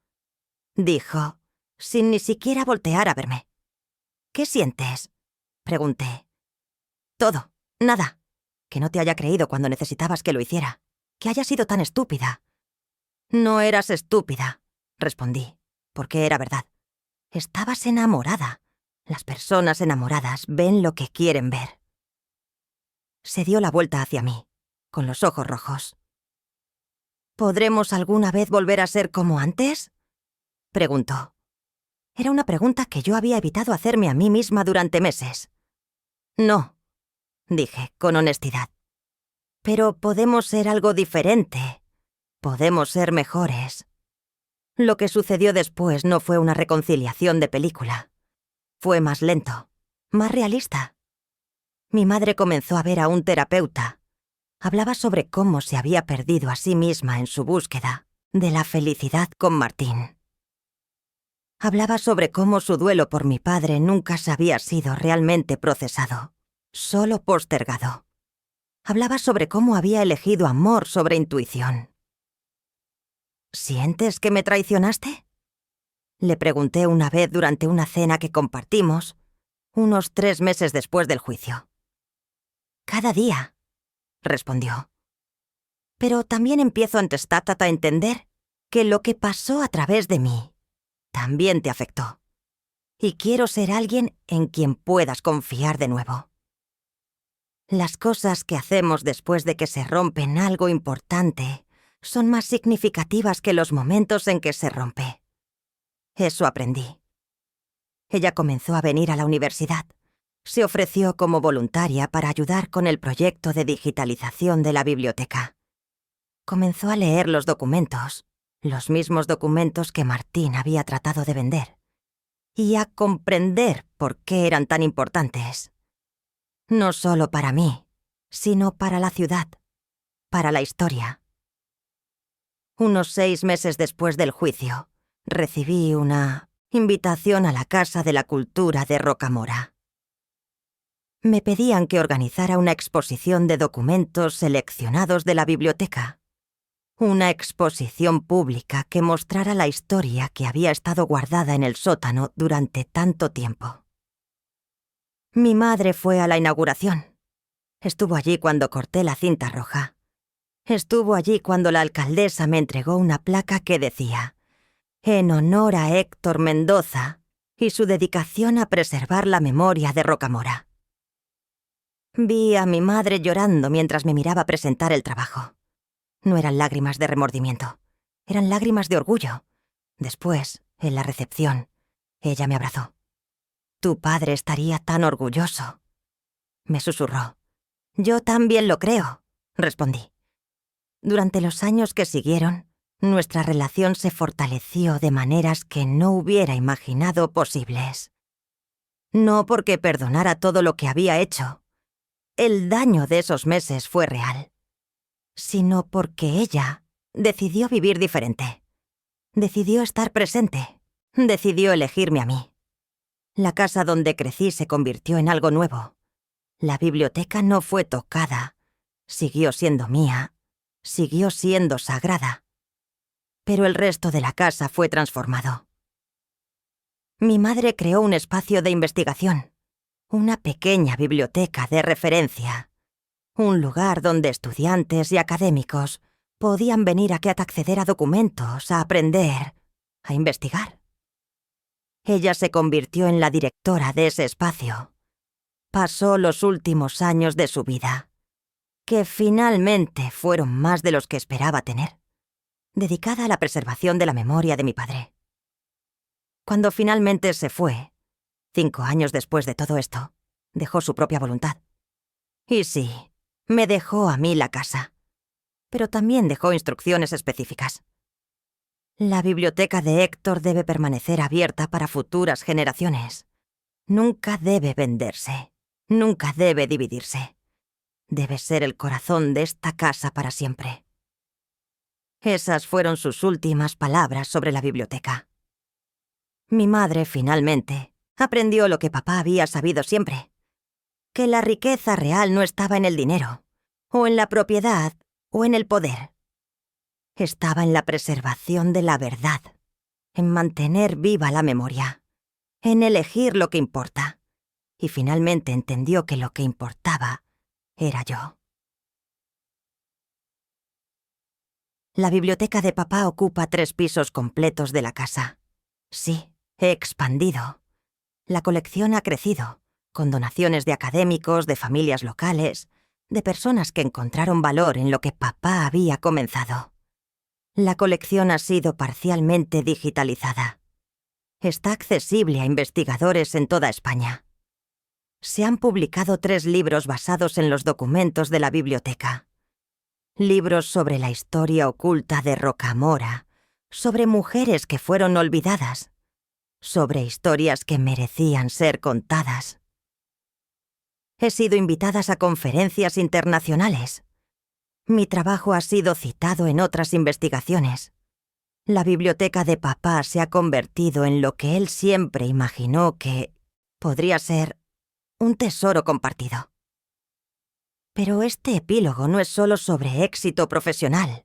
Speaker 1: dijo, sin ni siquiera voltear a verme. «¿Qué sientes?», pregunté. «Todo, nada. Que no te haya creído cuando necesitabas que lo hiciera. Que haya sido tan estúpida». «No eras estúpida», respondí, porque era verdad. «Estabas enamorada. Las personas enamoradas ven lo que quieren ver». Se dio la vuelta hacia mí, con los ojos rojos. «¿Podremos alguna vez volver a ser como antes?», preguntó. Era una pregunta que yo había evitado hacerme a mí misma durante meses. «No», dije, con honestidad. «Pero podemos ser algo diferente. Podemos ser mejores». Lo que sucedió después no fue una reconciliación de película. Fue más lento, más realista. Mi madre comenzó a ver a un terapeuta. Hablaba sobre cómo se había perdido a sí misma en su búsqueda de la felicidad con Martín. Hablaba sobre cómo su duelo por mi padre nunca se había sido realmente procesado, solo postergado. Hablaba sobre cómo había elegido amor sobre intuición. ¿Sientes que me traicionaste?, le pregunté una vez durante una cena que compartimos, unos 3 meses después del juicio. «Cada día», respondió. «Pero también empiezo a entender que lo que pasó a través de mí también te afectó. Y quiero ser alguien en quien puedas confiar de nuevo». Las cosas que hacemos después de que se rompen algo importante son más significativas que los momentos en que se rompe. Eso aprendí. Ella comenzó a venir a la universidad. Se ofreció como voluntaria para ayudar con el proyecto de digitalización de la biblioteca. Comenzó a leer los documentos, los mismos documentos que Martín había tratado de vender, y a comprender por qué eran tan importantes. No solo para mí, sino para la ciudad, para la historia. Unos 6 meses después del juicio, recibí una invitación a la Casa de la Cultura de Rocamora. Me pedían que organizara una exposición de documentos seleccionados de la biblioteca. Una exposición pública que mostrara la historia que había estado guardada en el sótano durante tanto tiempo. Mi madre fue a la inauguración. Estuvo allí cuando corté la cinta roja. Estuvo allí cuando la alcaldesa me entregó una placa que decía: «En honor a Héctor Mendoza y su dedicación a preservar la memoria de Rocamora». Vi a mi madre llorando mientras me miraba presentar el trabajo. No eran lágrimas de remordimiento, eran lágrimas de orgullo. Después, en la recepción, ella me abrazó. «Tu padre estaría tan orgulloso», me susurró. «Yo también lo creo», respondí. Durante los años que siguieron, nuestra relación se fortaleció de maneras que no hubiera imaginado posibles. No porque perdonara todo lo que había hecho. El daño de esos meses fue real. Sino porque ella decidió vivir diferente. Decidió estar presente. Decidió elegirme a mí. La casa donde crecí se convirtió en algo nuevo. La biblioteca no fue tocada. Siguió siendo mía. Siguió siendo sagrada. Pero el resto de la casa fue transformado. Mi madre creó un espacio de investigación. Una pequeña biblioteca de referencia. Un lugar donde estudiantes y académicos podían venir a acceder a documentos, a aprender, a investigar. Ella se convirtió en la directora de ese espacio. Pasó los últimos años de su vida, que finalmente fueron más de los que esperaba tener, dedicada a la preservación de la memoria de mi padre. Cuando finalmente se fue, 5 años después de todo esto, dejó su propia voluntad. Y sí, me dejó a mí la casa, pero también dejó instrucciones específicas. La biblioteca de Héctor debe permanecer abierta para futuras generaciones. Nunca debe venderse. Nunca debe dividirse. Debe ser el corazón de esta casa para siempre. Esas fueron sus últimas palabras sobre la biblioteca. Mi madre, finalmente, aprendió lo que papá había sabido siempre. Que la riqueza real no estaba en el dinero, o en la propiedad, o en el poder. Estaba en la preservación de la verdad, en mantener viva la memoria, en elegir lo que importa. Y finalmente entendió que lo que importaba era yo. La biblioteca de papá ocupa 3 pisos completos de la casa. Sí, he expandido. La colección ha crecido, con donaciones de académicos, de familias locales, de personas que encontraron valor en lo que papá había comenzado. La colección ha sido parcialmente digitalizada. Está accesible a investigadores en toda España. Se han publicado 3 libros basados en los documentos de la biblioteca. Libros sobre la historia oculta de Rocamora, sobre mujeres que fueron olvidadas, sobre historias que merecían ser contadas. He sido invitada a conferencias internacionales. Mi trabajo ha sido citado en otras investigaciones. La biblioteca de papá se ha convertido en lo que él siempre imaginó que podría ser un tesoro compartido. Pero este epílogo no es solo sobre éxito profesional.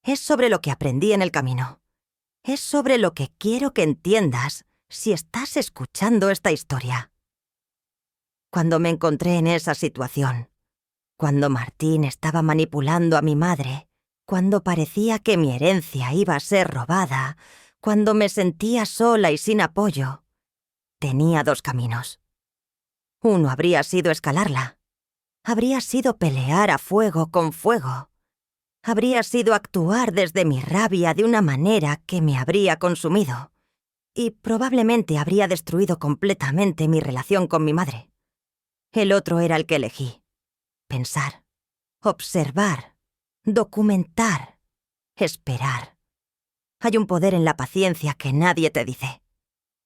Speaker 1: Es sobre lo que aprendí en el camino. Es sobre lo que quiero que entiendas si estás escuchando esta historia. Cuando me encontré en esa situación, cuando Martín estaba manipulando a mi madre, cuando parecía que mi herencia iba a ser robada, cuando me sentía sola y sin apoyo, tenía 2 caminos. Uno habría sido escalarla. Habría sido pelear a fuego con fuego. Habría sido actuar desde mi rabia de una manera que me habría consumido. Y probablemente habría destruido completamente mi relación con mi madre. El otro era el que elegí. Pensar, observar, documentar, esperar. Hay un poder en la paciencia que nadie te dice.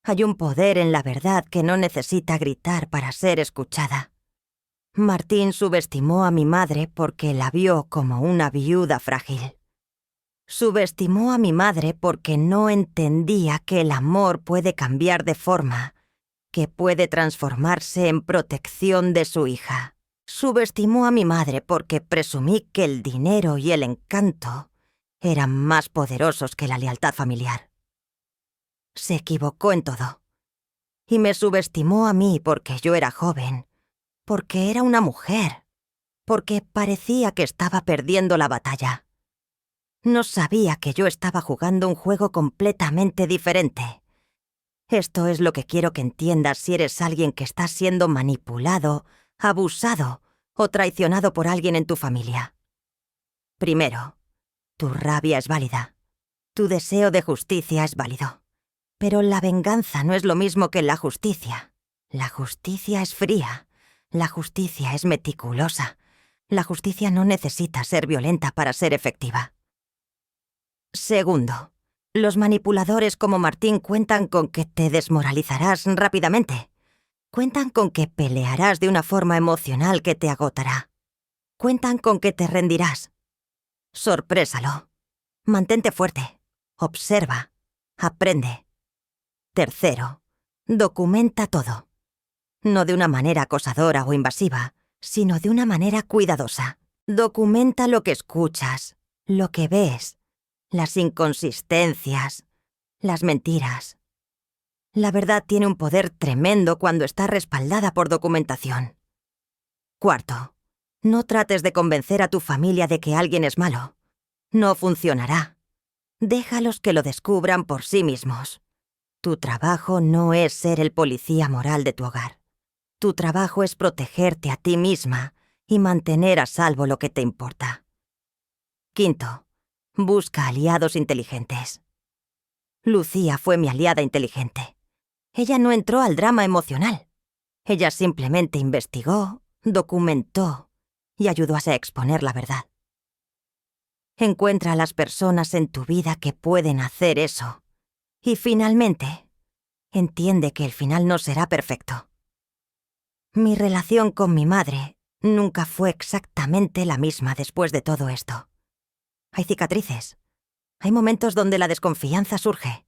Speaker 1: Hay un poder en la verdad que no necesita gritar para ser escuchada. Martín subestimó a mi madre porque la vio como una viuda frágil. Subestimó a mi madre porque no entendía que el amor puede cambiar de forma, que puede transformarse en protección de su hija. Subestimó a mi madre porque presumí que el dinero y el encanto eran más poderosos que la lealtad familiar. Se equivocó en todo. Y me subestimó a mí porque yo era joven, porque era una mujer, porque parecía que estaba perdiendo la batalla. No sabía que yo estaba jugando un juego completamente diferente. Esto es lo que quiero que entiendas si eres alguien que está siendo manipulado, abusado o traicionado por alguien en tu familia. Primero, tu rabia es válida. Tu deseo de justicia es válido. Pero la venganza no es lo mismo que la justicia. La justicia es fría. La justicia es meticulosa. La justicia no necesita ser violenta para ser efectiva. Segundo, los manipuladores como Martín cuentan con que te desmoralizarás rápidamente. Cuentan con que pelearás de una forma emocional que te agotará. Cuentan con que te rendirás. Sorprésalo. Mantente fuerte. Observa. Aprende. Tercero, documenta todo. No de una manera acosadora o invasiva, sino de una manera cuidadosa. Documenta lo que escuchas, lo que ves, las inconsistencias, las mentiras. La verdad tiene un poder tremendo cuando está respaldada por documentación. Cuarto, no trates de convencer a tu familia de que alguien es malo. No funcionará. Déjalos que lo descubran por sí mismos. Tu trabajo no es ser el policía moral de tu hogar. Tu trabajo es protegerte a ti misma y mantener a salvo lo que te importa. Quinto, busca aliados inteligentes. Lucía fue mi aliada inteligente. Ella no entró al drama emocional. Ella simplemente investigó, documentó y ayudó a exponer la verdad. Encuentra a las personas en tu vida que pueden hacer eso. Y finalmente, entiende que el final no será perfecto. Mi relación con mi madre nunca fue exactamente la misma después de todo esto. Hay cicatrices. Hay momentos donde la desconfianza surge.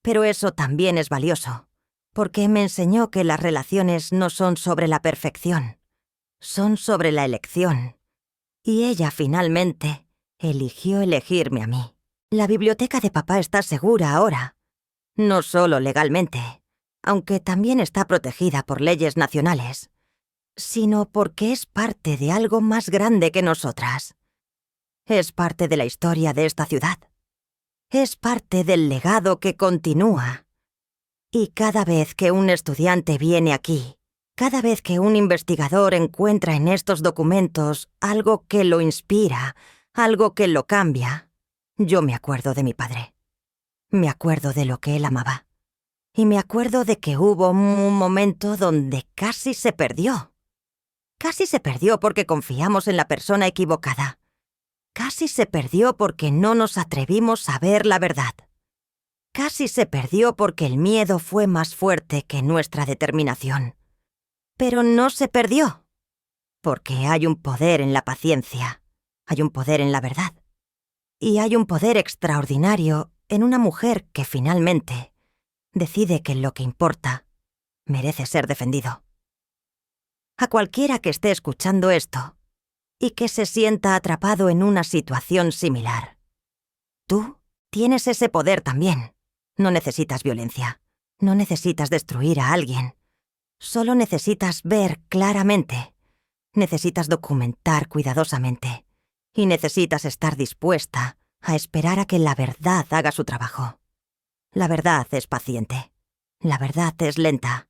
Speaker 1: Pero eso también es valioso, porque me enseñó que las relaciones no son sobre la perfección, son sobre la elección. Y ella finalmente eligió elegirme a mí. La biblioteca de papá está segura ahora. No solo legalmente, aunque también está protegida por leyes nacionales, sino porque es parte de algo más grande que nosotras. Es parte de la historia de esta ciudad. Es parte del legado que continúa. Y cada vez que un estudiante viene aquí, cada vez que un investigador encuentra en estos documentos algo que lo inspira, algo que lo cambia, yo me acuerdo de mi padre. Me acuerdo de lo que él amaba. Y me acuerdo de que hubo un momento donde casi se perdió. Casi se perdió porque confiamos en la persona equivocada. Casi se perdió porque no nos atrevimos a ver la verdad. Casi se perdió porque el miedo fue más fuerte que nuestra determinación. Pero no se perdió. Porque hay un poder en la paciencia. Hay un poder en la verdad. Y hay un poder extraordinario en una mujer que finalmente decide que lo que importa merece ser defendido. A cualquiera que esté escuchando esto y que se sienta atrapado en una situación similar, tú tienes ese poder también. No necesitas violencia. No necesitas destruir a alguien. Solo necesitas ver claramente. Necesitas documentar cuidadosamente. Y necesitas estar dispuesta a esperar a que la verdad haga su trabajo. La verdad es paciente. La verdad es lenta.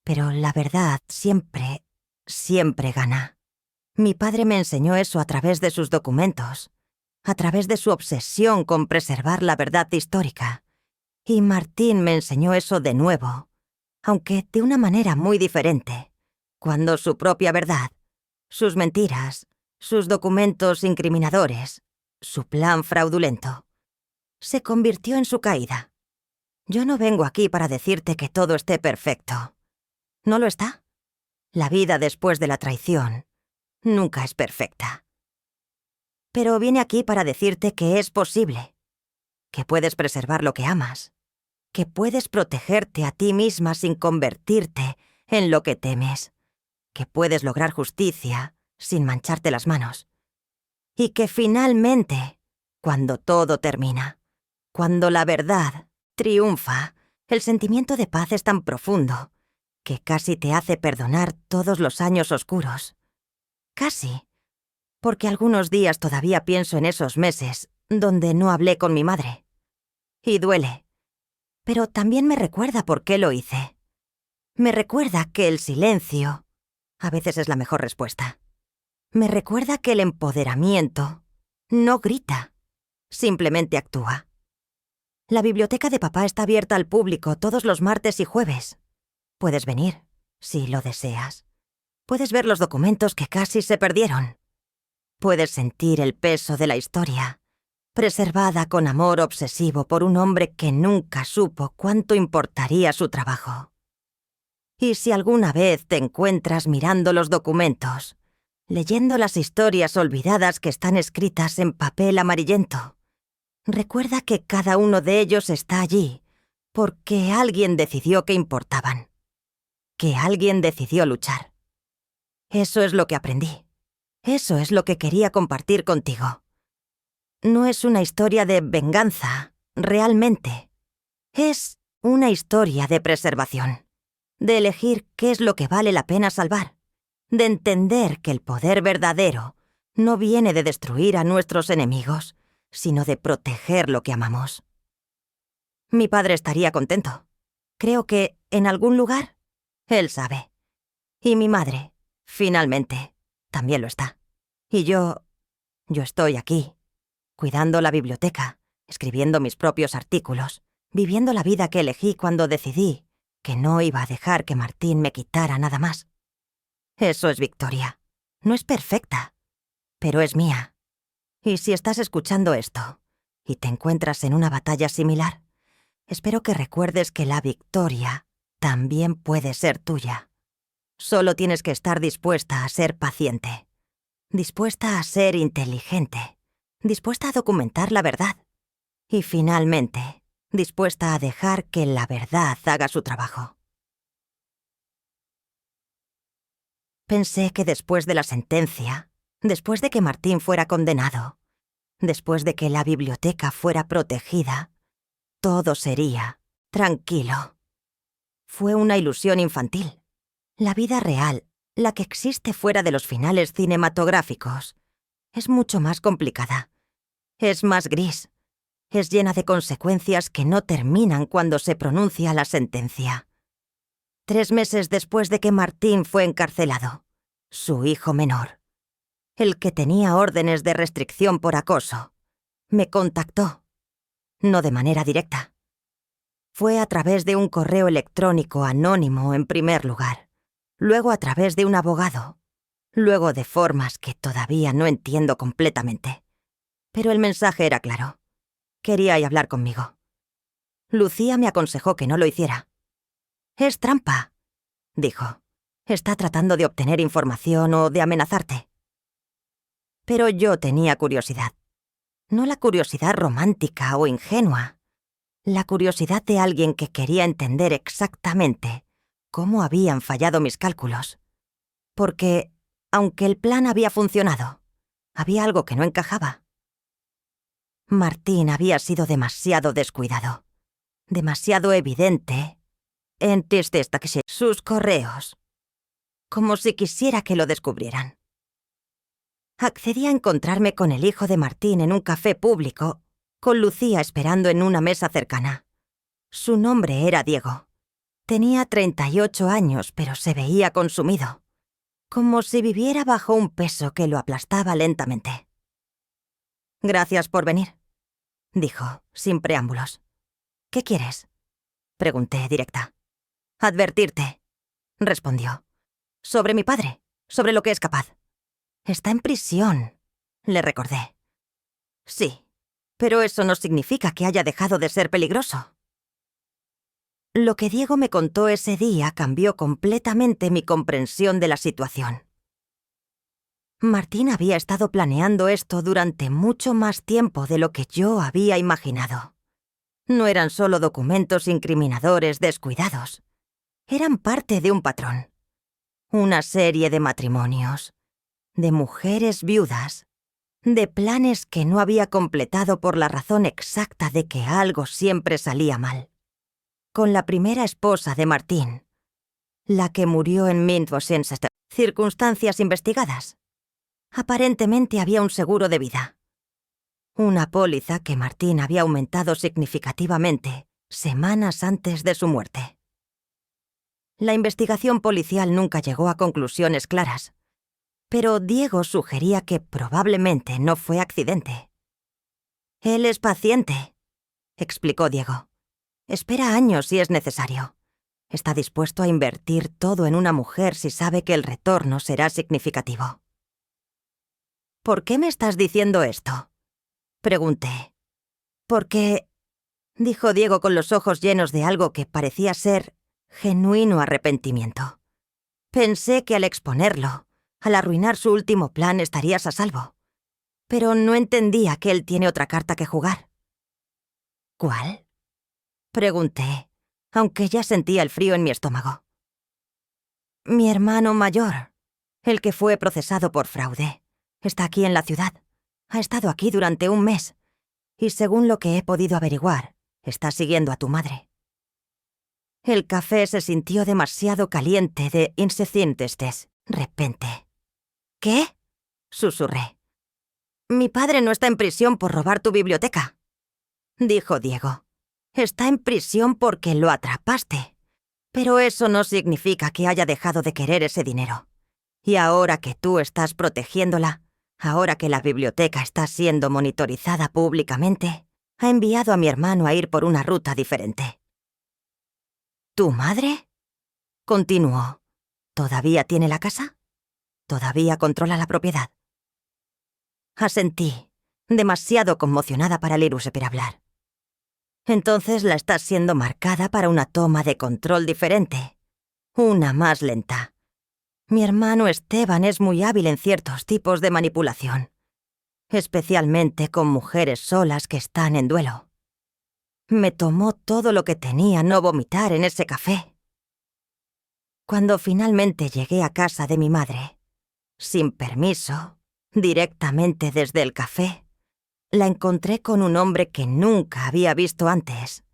Speaker 1: Pero la verdad siempre, siempre gana. Mi padre me enseñó eso a través de sus documentos, a través de su obsesión con preservar la verdad histórica. Y Martín me enseñó eso de nuevo, aunque de una manera muy diferente, cuando su propia verdad, sus mentiras, sus documentos incriminadores, su plan fraudulento, se convirtió en su caída. Yo no vengo aquí para decirte que todo esté perfecto. ¿No lo está? La vida después de la traición nunca es perfecta. Pero vine aquí para decirte que es posible, que puedes preservar lo que amas, que puedes protegerte a ti misma sin convertirte en lo que temes, que puedes lograr justicia sin mancharte las manos, y que finalmente, cuando todo termina, cuando la verdad triunfa, el sentimiento de paz es tan profundo que casi te hace perdonar todos los años oscuros. Casi, porque algunos días todavía pienso en esos meses donde no hablé con mi madre. Y duele. Pero también me recuerda por qué lo hice. Me recuerda que el silencio a veces es la mejor respuesta. Me recuerda que el empoderamiento no grita, simplemente actúa. La biblioteca de papá está abierta al público todos los martes y jueves. Puedes venir, si lo deseas. Puedes ver los documentos que casi se perdieron. Puedes sentir el peso de la historia, preservada con amor obsesivo por un hombre que nunca supo cuánto importaría su trabajo. Y si alguna vez te encuentras mirando los documentos, leyendo las historias olvidadas que están escritas en papel amarillento, recuerda que cada uno de ellos está allí porque alguien decidió que importaban, que alguien decidió luchar. Eso es lo que aprendí. Eso es lo que quería compartir contigo. No es una historia de venganza, realmente. Es una historia de preservación, de elegir qué es lo que vale la pena salvar, de entender que el poder verdadero no viene de destruir a nuestros enemigos, sino de proteger lo que amamos. Mi padre estaría contento. Creo que, en algún lugar, él sabe. Y mi madre, finalmente, también lo está. Y yo estoy aquí, cuidando la biblioteca, escribiendo mis propios artículos, viviendo la vida que elegí cuando decidí que no iba a dejar que Martín me quitara nada más. Eso es victoria. No es perfecta, pero es mía. Y si estás escuchando esto y te encuentras en una batalla similar, espero que recuerdes que la victoria también puede ser tuya. Solo tienes que estar dispuesta a ser paciente, dispuesta a ser inteligente, dispuesta a documentar la verdad y, finalmente, dispuesta a dejar que la verdad haga su trabajo. Pensé que después de la sentencia, después de que Martín fuera condenado, después de que la biblioteca fuera protegida, todo sería tranquilo. Fue una ilusión infantil. La vida real, la que existe fuera de los finales cinematográficos, es mucho más complicada. Es más gris. Es llena de consecuencias que no terminan cuando se pronuncia la sentencia. 3 meses después de que Martín fue encarcelado, su hijo menor, el que tenía órdenes de restricción por acoso, me contactó. No de manera directa. Fue a través de un correo electrónico anónimo en primer lugar, luego a través de un abogado, luego de formas que todavía no entiendo completamente. Pero el mensaje era claro. Quería hablar conmigo. Lucía me aconsejó que no lo hiciera. «Es trampa», dijo. «Está tratando de obtener información o de amenazarte». Pero yo tenía curiosidad. No la curiosidad romántica o ingenua. La curiosidad de alguien que quería entender exactamente cómo habían fallado mis cálculos. Porque, aunque el plan había funcionado, había algo que no encajaba. Martín había sido demasiado descuidado, demasiado evidente en sus correos, como si quisiera que lo descubrieran. Accedí a encontrarme con el hijo de Martín en un café público, con Lucía esperando en una mesa cercana. Su nombre era Diego. Tenía 38 años, pero se veía consumido, como si viviera bajo un peso que lo aplastaba lentamente. «Gracias por venir», dijo, sin preámbulos. «¿Qué quieres?», pregunté directa. «Advertirte», respondió. «Sobre mi padre, sobre lo que es capaz». «Está en prisión», le recordé. «Sí, pero eso no significa que haya dejado de ser peligroso». Lo que Diego me contó ese día cambió completamente mi comprensión de la situación. Martín había estado planeando esto durante mucho más tiempo de lo que yo había imaginado. No eran solo documentos incriminadores descuidados. Eran parte de un patrón. Una serie de matrimonios, de mujeres viudas, de planes que no había completado por la razón exacta de que algo siempre salía mal. Con la primera esposa de Martín, la que murió en circunstancias investigadas. Aparentemente había un seguro de vida. Una póliza que Martín había aumentado significativamente semanas antes de su muerte. La investigación policial nunca llegó a conclusiones claras, pero Diego sugería que probablemente no fue accidente. «Él es paciente», explicó Diego. «Espera años si es necesario. Está dispuesto a invertir todo en una mujer si sabe que el retorno será significativo». «¿Por qué me estás diciendo esto?», pregunté. «Porque», dijo Diego con los ojos llenos de algo que parecía ser Genuino arrepentimiento. Pensé que al exponerlo, al arruinar su último plan, estarías a salvo. Pero no entendía que él tiene otra carta que jugar. ¿Cuál? Pregunté, aunque ya sentía el frío en mi estómago. Mi hermano mayor, el que fue procesado por fraude, está aquí en la ciudad. Ha estado aquí durante un mes. Y según lo que he podido averiguar, está siguiendo a tu madre. El café se sintió demasiado caliente de insecientes repente. ¿Qué? Susurré. Mi padre no está en prisión por robar tu biblioteca, dijo Diego. Está en prisión porque lo atrapaste. Pero eso no significa que haya dejado de querer ese dinero. Y ahora que tú estás protegiéndola, ahora que la biblioteca está siendo monitorizada públicamente, ha enviado a mi hermano a ir por una ruta diferente. ¿Tu madre? Continuó. ¿Todavía tiene la casa? ¿Todavía controla la propiedad? Asentí, demasiado conmocionada para el iruse per hablar. Entonces la estás siendo marcada para una toma de control diferente. Una más lenta. Mi hermano Esteban es muy hábil en ciertos tipos de manipulación, especialmente con mujeres solas que están en duelo. Me tomó todo lo que tenía no vomitar en ese café. Cuando finalmente llegué a casa de mi madre, sin permiso, directamente desde el café, la encontré con un hombre que nunca había visto antes.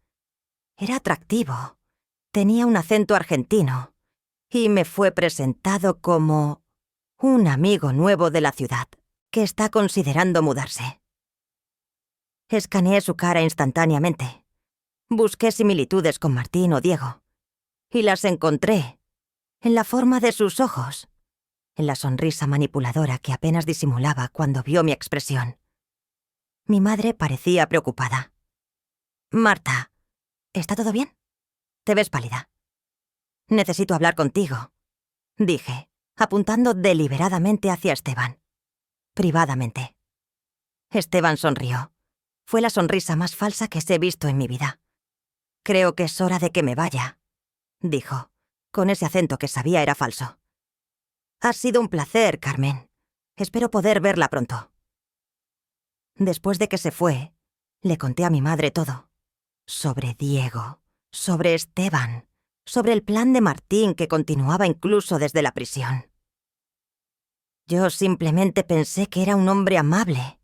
Speaker 1: Era atractivo, tenía un acento argentino, y me fue presentado como un amigo nuevo de la ciudad, que está considerando mudarse. Escaneé su cara instantáneamente. Busqué similitudes con Martín o Diego, y las encontré en la forma de sus ojos, en la sonrisa manipuladora que apenas disimulaba cuando vio mi expresión. Mi madre parecía preocupada. «Marta, ¿está todo bien? Te ves pálida». «Necesito hablar contigo», dije, apuntando deliberadamente hacia Esteban. Privadamente. Esteban sonrió. Fue la sonrisa más falsa que he visto en mi vida. «Creo que es hora de que me vaya», dijo, con ese acento que sabía era falso. «Ha sido un placer, Carmen. Espero poder verla pronto». Después de que se fue, le conté a mi madre todo. Sobre Diego, sobre Esteban, sobre el plan de Martín que continuaba incluso desde la prisión. «Yo simplemente pensé que era un hombre amable»,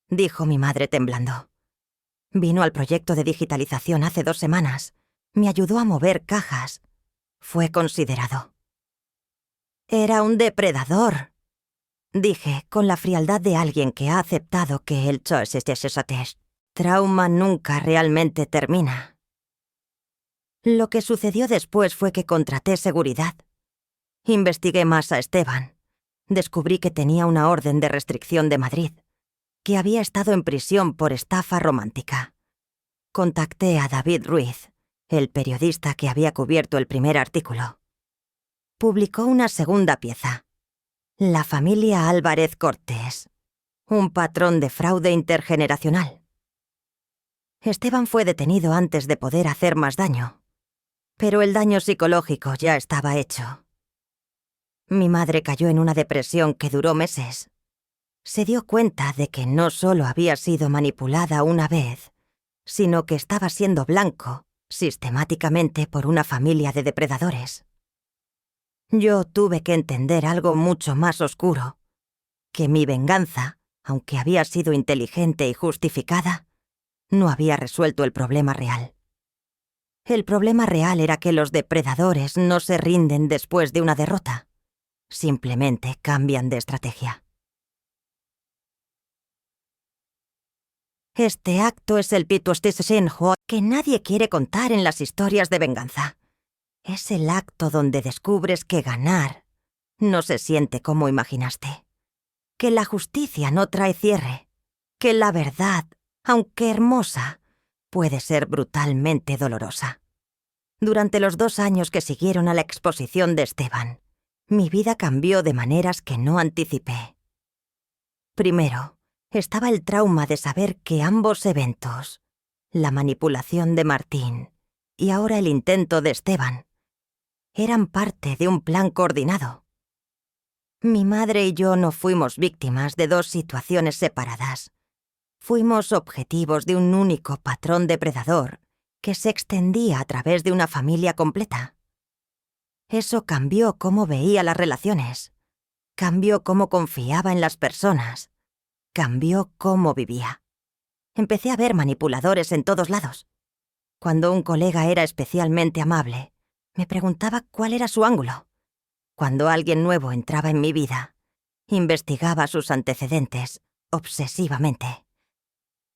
Speaker 1: dijo mi madre temblando. «Vino al proyecto de digitalización hace 2 semanas. Me ayudó a mover cajas. Fue considerado». «Era un depredador», dije con la frialdad de alguien que ha aceptado que el trauma nunca realmente termina. Lo que sucedió después fue que contraté seguridad. Investigué más a Esteban. Descubrí que tenía una orden de restricción de Madrid, que había estado en prisión por estafa romántica. Contacté a David Ruiz, el periodista que había cubierto el primer artículo. Publicó una segunda pieza. La familia Álvarez Cortés, un patrón de fraude intergeneracional. Esteban fue detenido antes de poder hacer más daño, pero el daño psicológico ya estaba hecho. Mi madre cayó en una depresión que duró meses. Se dio cuenta de que no solo había sido manipulada una vez, sino que estaba siendo blanco, sistemáticamente, por una familia de depredadores. Yo tuve que entender algo mucho más oscuro, que mi venganza, aunque había sido inteligente y justificada, no había resuelto el problema real. El problema real era que los depredadores no se rinden después de una derrota. Simplemente cambian de estrategia. Este acto es el pituostissenjo que nadie quiere contar en las historias de venganza. Es el acto donde descubres que ganar no se siente como imaginaste. Que la justicia no trae cierre. Que la verdad, aunque hermosa, puede ser brutalmente dolorosa. Durante los 2 años que siguieron a la exposición de Esteban, mi vida cambió de maneras que no anticipé. Primero, estaba el trauma de saber que ambos eventos, la manipulación de Martín y ahora el intento de Esteban, eran parte de un plan coordinado. Mi madre y yo no fuimos víctimas de dos situaciones separadas. Fuimos objetivos de un único patrón depredador que se extendía a través de una familia completa. Eso cambió cómo veía las relaciones, cambió cómo confiaba en las personas, cambió cómo vivía. Empecé a ver manipuladores en todos lados. Cuando un colega era especialmente amable, me preguntaba cuál era su ángulo. Cuando alguien nuevo entraba en mi vida, investigaba sus antecedentes obsesivamente.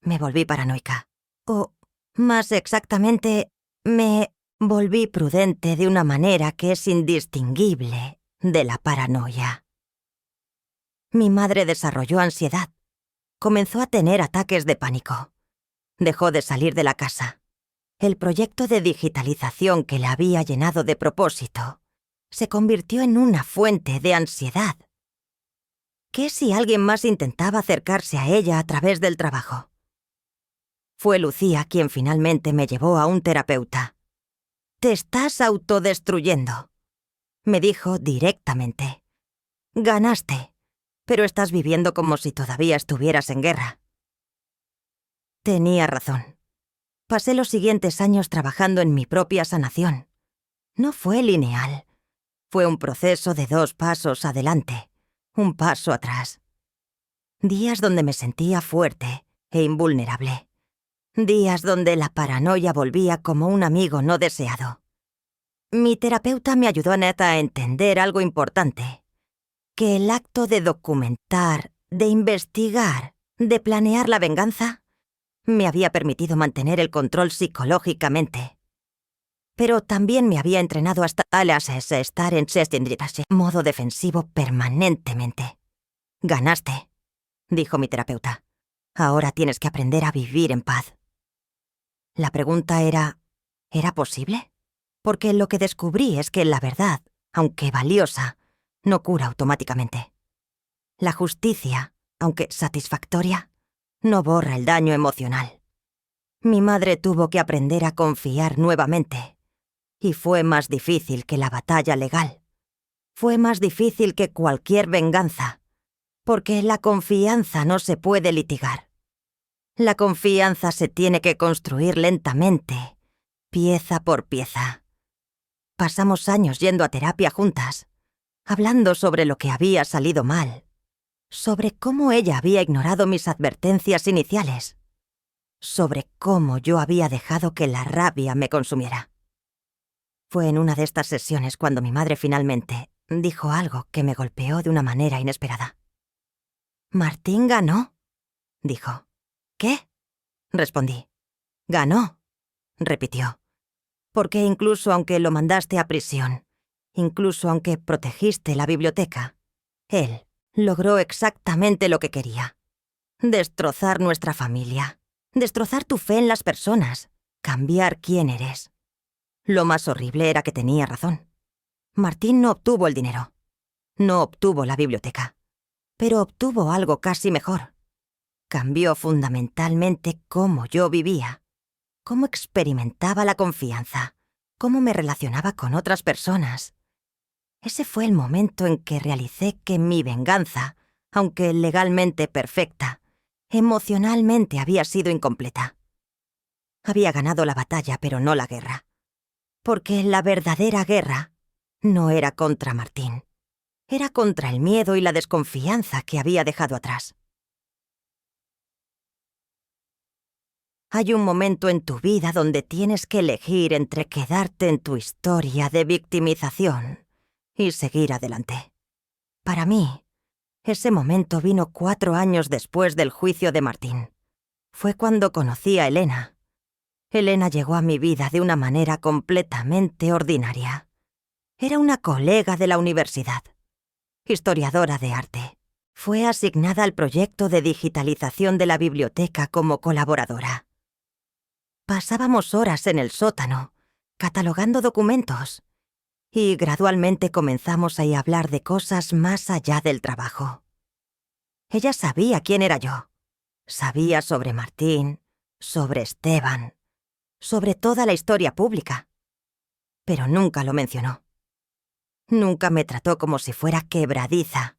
Speaker 1: Me volví paranoica. O, más exactamente, me volví prudente de una manera que es indistinguible de la paranoia. Mi madre desarrolló ansiedad. Comenzó a tener ataques de pánico. Dejó de salir de la casa. El proyecto de digitalización que la había llenado de propósito se convirtió en una fuente de ansiedad. ¿Qué si alguien más intentaba acercarse a ella a través del trabajo? Fue Lucía quien finalmente me llevó a un terapeuta. «Te estás autodestruyendo», me dijo directamente. «Ganaste, pero estás viviendo como si todavía estuvieras en guerra». Tenía razón. Pasé los siguientes años trabajando en mi propia sanación. No fue lineal. Fue un proceso de 2 pasos adelante, 1 paso atrás. Días donde me sentía fuerte e invulnerable. Días donde la paranoia volvía como un amigo no deseado. Mi terapeuta me ayudó a entender algo importante. Que el acto de documentar, de investigar, de planear la venganza, me había permitido mantener el control psicológicamente. Pero también me había entrenado hasta estar en modo defensivo permanentemente. «Ganaste», dijo mi terapeuta. «Ahora tienes que aprender a vivir en paz». La pregunta era posible? Porque lo que descubrí es que la verdad, aunque valiosa, no cura automáticamente. La justicia, aunque satisfactoria, no borra el daño emocional. Mi madre tuvo que aprender a confiar nuevamente. Y fue más difícil que la batalla legal. Fue más difícil que cualquier venganza. Porque la confianza no se puede litigar. La confianza se tiene que construir lentamente, pieza por pieza. Pasamos años yendo a terapia juntas, hablando sobre lo que había salido mal, sobre cómo ella había ignorado mis advertencias iniciales, sobre cómo yo había dejado que la rabia me consumiera. Fue en una de estas sesiones cuando mi madre finalmente dijo algo que me golpeó de una manera inesperada. «Martín ganó», dijo. «¿Qué?», respondí. «Ganó», repitió. «Porque incluso aunque lo mandaste a prisión, incluso aunque protegiste la biblioteca, él logró exactamente lo que quería. Destrozar nuestra familia, destrozar tu fe en las personas, cambiar quién eres». Lo más horrible era que tenía razón. Martín no obtuvo el dinero. No obtuvo la biblioteca. Pero obtuvo algo casi mejor. Cambió fundamentalmente cómo yo vivía, cómo experimentaba la confianza, cómo me relacionaba con otras personas. Ese fue el momento en que realicé que mi venganza, aunque legalmente perfecta, emocionalmente había sido incompleta. Había ganado la batalla, pero no la guerra. Porque la verdadera guerra no era contra Martín. Era contra el miedo y la desconfianza que había dejado atrás. Hay un momento en tu vida donde tienes que elegir entre quedarte en tu historia de victimización y seguir adelante. Para mí, ese momento vino 4 años después del juicio de Martín. Fue cuando conocí a Elena. Elena llegó a mi vida de una manera completamente ordinaria. Era una colega de la universidad, historiadora de arte. Fue asignada al proyecto de digitalización de la biblioteca como colaboradora. Pasábamos horas en el sótano, catalogando documentos, y gradualmente comenzamos a hablar de cosas más allá del trabajo. Ella sabía quién era yo. Sabía sobre Martín, sobre Esteban, sobre toda la historia pública. Pero nunca lo mencionó. Nunca me trató como si fuera quebradiza.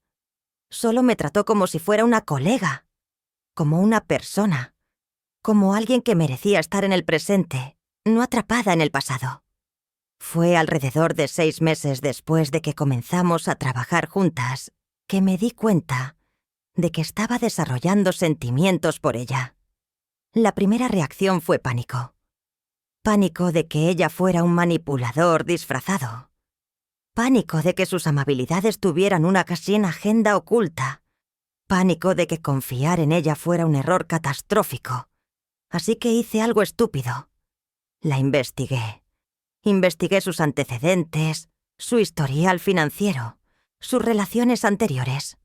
Speaker 1: Solo me trató como si fuera una colega, como una persona, como alguien que merecía estar en el presente, no atrapada en el pasado. Fue alrededor de 6 meses después de que comenzamos a trabajar juntas que me di cuenta de que estaba desarrollando sentimientos por ella. La primera reacción fue pánico. Pánico de que ella fuera un manipulador disfrazado. Pánico de que sus amabilidades tuvieran una casi agenda oculta. Pánico de que confiar en ella fuera un error catastrófico. Así que hice algo estúpido. La investigué. Investigué sus antecedentes, su historial financiero, sus relaciones anteriores.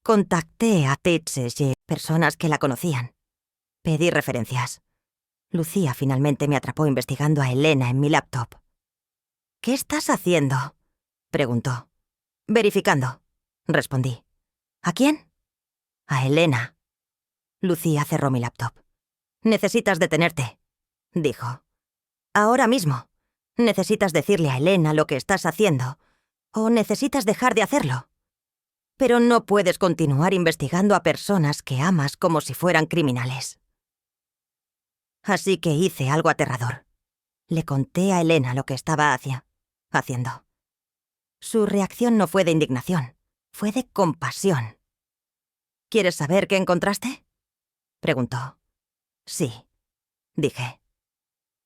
Speaker 1: Contacté a teachers y personas que la conocían. Pedí referencias. Lucía finalmente me atrapó investigando a Elena en mi laptop. «¿Qué estás haciendo?», preguntó. «Verificando», respondí. «¿A quién?». «A Elena». Lucía cerró mi laptop. «Necesitas detenerte», dijo. «Ahora mismo. Necesitas decirle a Elena lo que estás haciendo, o necesitas dejar de hacerlo. Pero no puedes continuar investigando a personas que amas como si fueran criminales». Así que hice algo aterrador. Le conté a Elena lo que estaba haciendo. Su reacción no fue de indignación, fue de compasión. «¿Quieres saber qué encontraste?», preguntó. «Sí», dije.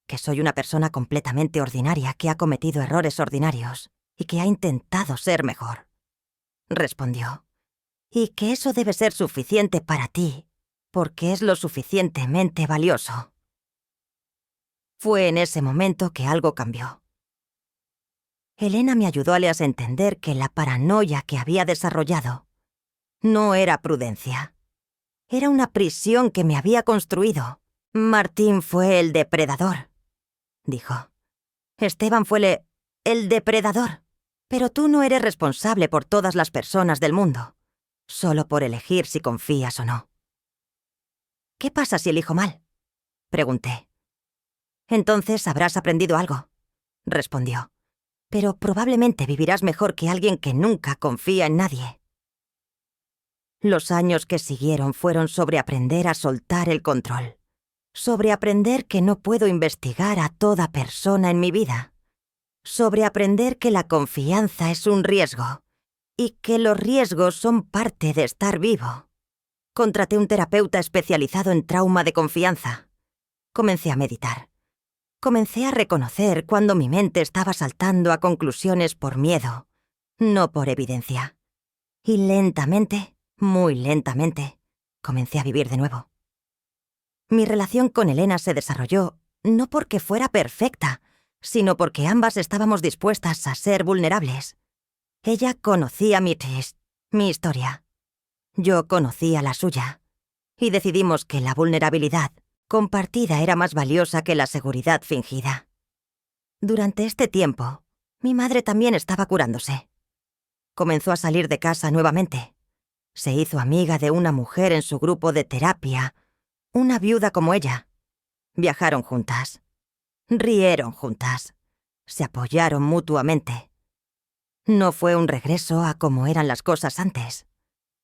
Speaker 1: «Que soy una persona completamente ordinaria que ha cometido errores ordinarios y que ha intentado ser mejor», respondió. «Y que eso debe ser suficiente para ti, porque es lo suficientemente valioso». Fue en ese momento que algo cambió. Elena me ayudó a entender que la paranoia que había desarrollado no era prudencia. Era una prisión que me había construido. «Martín fue el depredador», dijo. «Esteban fue el depredador. Pero tú no eres responsable por todas las personas del mundo, solo por elegir si confías o no». «¿Qué pasa si elijo mal?», pregunté. «Entonces habrás aprendido algo», respondió. «Pero probablemente vivirás mejor que alguien que nunca confía en nadie». Los años que siguieron fueron sobre aprender a soltar el control, sobre aprender que no puedo investigar a toda persona en mi vida, sobre aprender que la confianza es un riesgo y que los riesgos son parte de estar vivo. Contraté un terapeuta especializado en trauma de confianza. Comencé a meditar. Comencé a reconocer cuando mi mente estaba saltando a conclusiones por miedo, no por evidencia. Y lentamente, muy lentamente, comencé a vivir de nuevo. Mi relación con Elena se desarrolló no porque fuera perfecta, sino porque ambas estábamos dispuestas a ser vulnerables. Ella conocía mi historia. Yo conocía la suya. Y decidimos que la vulnerabilidad compartida era más valiosa que la seguridad fingida. Durante este tiempo, mi madre también estaba curándose. Comenzó a salir de casa nuevamente. Se hizo amiga de una mujer en su grupo de terapia, una viuda como ella. Viajaron juntas. Rieron juntas. Se apoyaron mutuamente. No fue un regreso a como eran las cosas antes.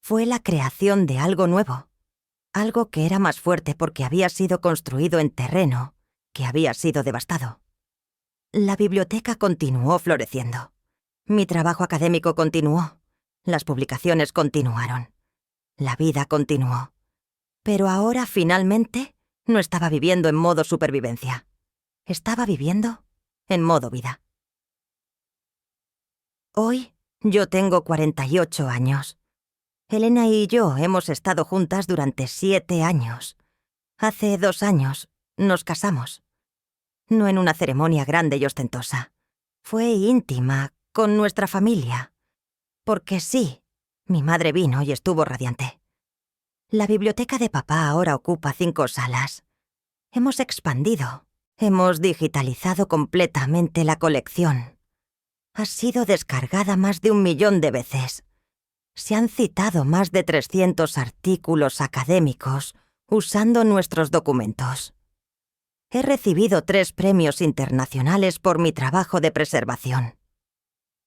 Speaker 1: Fue la creación de algo nuevo. Algo que era más fuerte porque había sido construido en terreno que había sido devastado. La biblioteca continuó floreciendo. Mi trabajo académico continuó. Las publicaciones continuaron. La vida continuó. Pero ahora, finalmente, no estaba viviendo en modo supervivencia. Estaba viviendo en modo vida. Hoy, yo tengo 48 años. Elena y yo hemos estado juntas durante 7 años. Hace 2 años nos casamos. No en una ceremonia grande y ostentosa. Fue íntima, con nuestra familia. Porque sí, mi madre vino y estuvo radiante. La biblioteca de papá ahora ocupa 5 salas. Hemos expandido. Hemos digitalizado completamente la colección. Ha sido descargada más de 1 millón de veces. Se han citado más de 300 artículos académicos usando nuestros documentos. He recibido 3 premios internacionales por mi trabajo de preservación.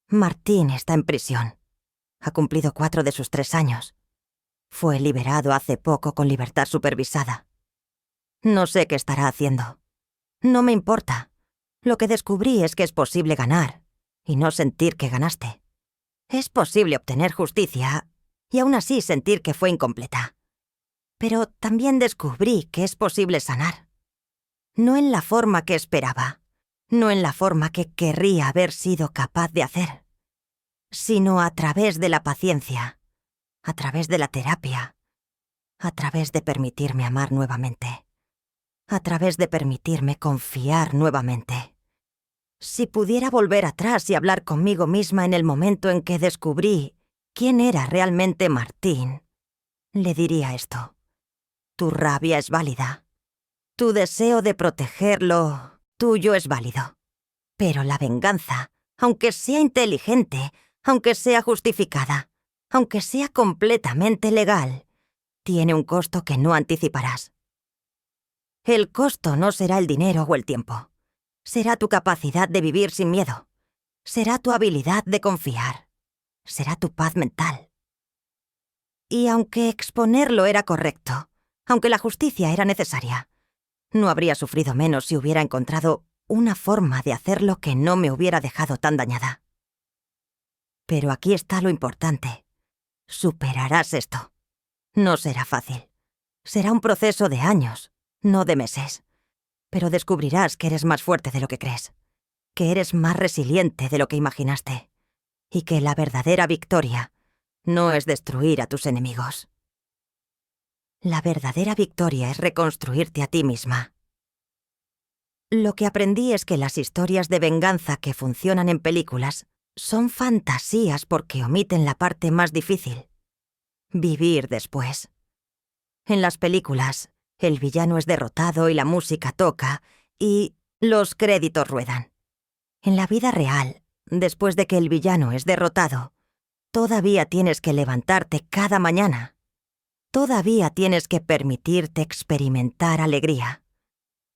Speaker 1: Martín está en prisión. Ha cumplido 4 de sus 3 años. Fue liberado hace poco con libertad supervisada. No sé qué estará haciendo. No me importa. Lo que descubrí es que es posible ganar y no sentir que ganaste. Es posible obtener justicia y aún así sentir que fue incompleta. Pero también descubrí que es posible sanar. No en la forma que esperaba, no en la forma que querría haber sido capaz de hacer, sino a través de la paciencia, a través de la terapia, a través de permitirme amar nuevamente, a través de permitirme confiar nuevamente. Si pudiera volver atrás y hablar conmigo misma en el momento en que descubrí quién era realmente Martín, le diría esto: tu rabia es válida. Tu deseo de protegerlo tuyo es válido. Pero la venganza, aunque sea inteligente, aunque sea justificada, aunque sea completamente legal, tiene un costo que no anticiparás. El costo no será el dinero o el tiempo. Será tu capacidad de vivir sin miedo. Será tu habilidad de confiar. Será tu paz mental. Y aunque exponerlo era correcto, aunque la justicia era necesaria, no habría sufrido menos si hubiera encontrado una forma de hacerlo que no me hubiera dejado tan dañada. Pero aquí está lo importante. Superarás esto. No será fácil. Será un proceso de años, no de meses. Pero descubrirás que eres más fuerte de lo que crees, que eres más resiliente de lo que imaginaste, y que la verdadera victoria no es destruir a tus enemigos. La verdadera victoria es reconstruirte a ti misma. Lo que aprendí es que las historias de venganza que funcionan en películas son fantasías porque omiten la parte más difícil: vivir después. En las películas, el villano es derrotado y la música toca y los créditos ruedan. En la vida real, después de que el villano es derrotado, todavía tienes que levantarte cada mañana. Todavía tienes que permitirte experimentar alegría.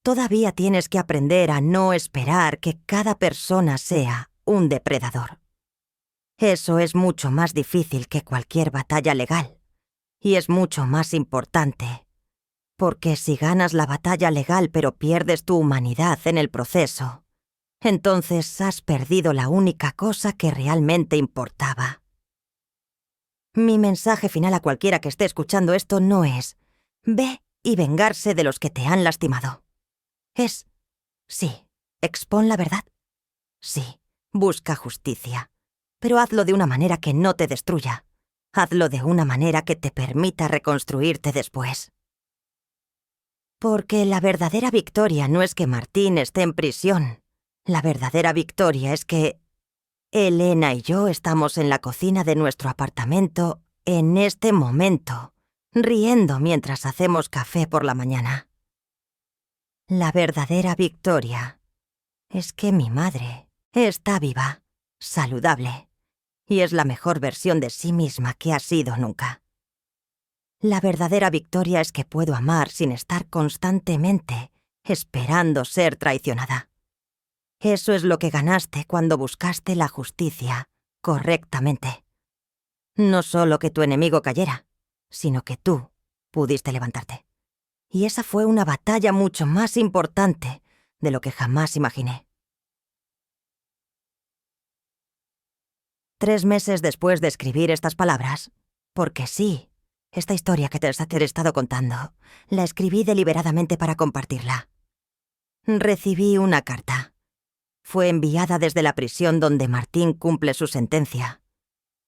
Speaker 1: Todavía tienes que aprender a no esperar que cada persona sea un depredador. Eso es mucho más difícil que cualquier batalla legal. Y es mucho más importante. Porque si ganas la batalla legal pero pierdes tu humanidad en el proceso, entonces has perdido la única cosa que realmente importaba. Mi mensaje final a cualquiera que esté escuchando esto no es: ve y vengarse de los que te han lastimado. Es: sí, expón la verdad. Sí, busca justicia. Pero hazlo de una manera que no te destruya. Hazlo de una manera que te permita reconstruirte después. Porque la verdadera victoria no es que Martín esté en prisión. La verdadera victoria es que Elena y yo estamos en la cocina de nuestro apartamento en este momento, riendo mientras hacemos café por la mañana. La verdadera victoria es que mi madre está viva, saludable, y es la mejor versión de sí misma que ha sido nunca. La verdadera victoria es que puedo amar sin estar constantemente esperando ser traicionada. Eso es lo que ganaste cuando buscaste la justicia correctamente. No solo que tu enemigo cayera, sino que tú pudiste levantarte. Y esa fue una batalla mucho más importante de lo que jamás imaginé. 3 meses después de escribir estas palabras, porque sí, esta historia que te he estado contando, la escribí deliberadamente para compartirla. Recibí una carta. Fue enviada desde la prisión donde Martín cumple su sentencia.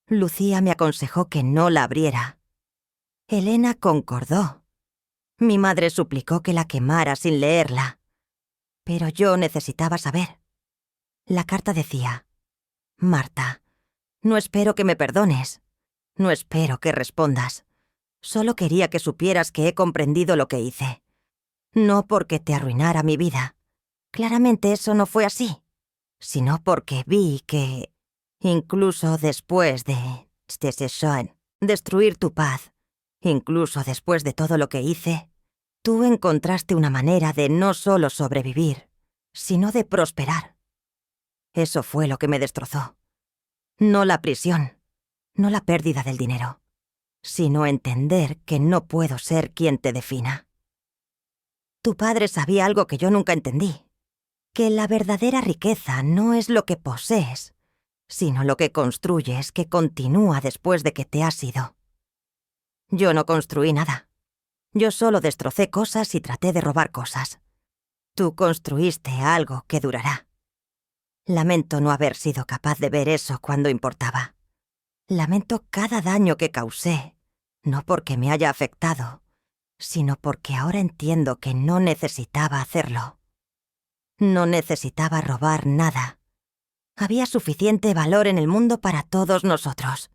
Speaker 1: Lucía me aconsejó que no la abriera. Elena concordó. Mi madre suplicó que la quemara sin leerla. Pero yo necesitaba saber. La carta decía: Marta, no espero que me perdones. No espero que respondas. Solo quería que supieras que he comprendido lo que hice. No porque te arruinara mi vida. Claramente eso no fue así. Sino porque vi que, incluso después de destruir tu paz, incluso después de todo lo que hice, tú encontraste una manera de no solo sobrevivir, sino de prosperar. Eso fue lo que me destrozó. No la prisión, no la pérdida del dinero, sino entender que no puedo ser quien te defina. Tu padre sabía algo que yo nunca entendí, que la verdadera riqueza no es lo que posees, sino lo que construyes que continúa después de que te has ido. Yo no construí nada. Yo solo destrocé cosas y traté de robar cosas. Tú construiste algo que durará. Lamento no haber sido capaz de ver eso cuando importaba. Lamento cada daño que causé, no porque me haya afectado, sino porque ahora entiendo que no necesitaba hacerlo. No necesitaba robar nada. Había suficiente valor en el mundo para todos nosotros.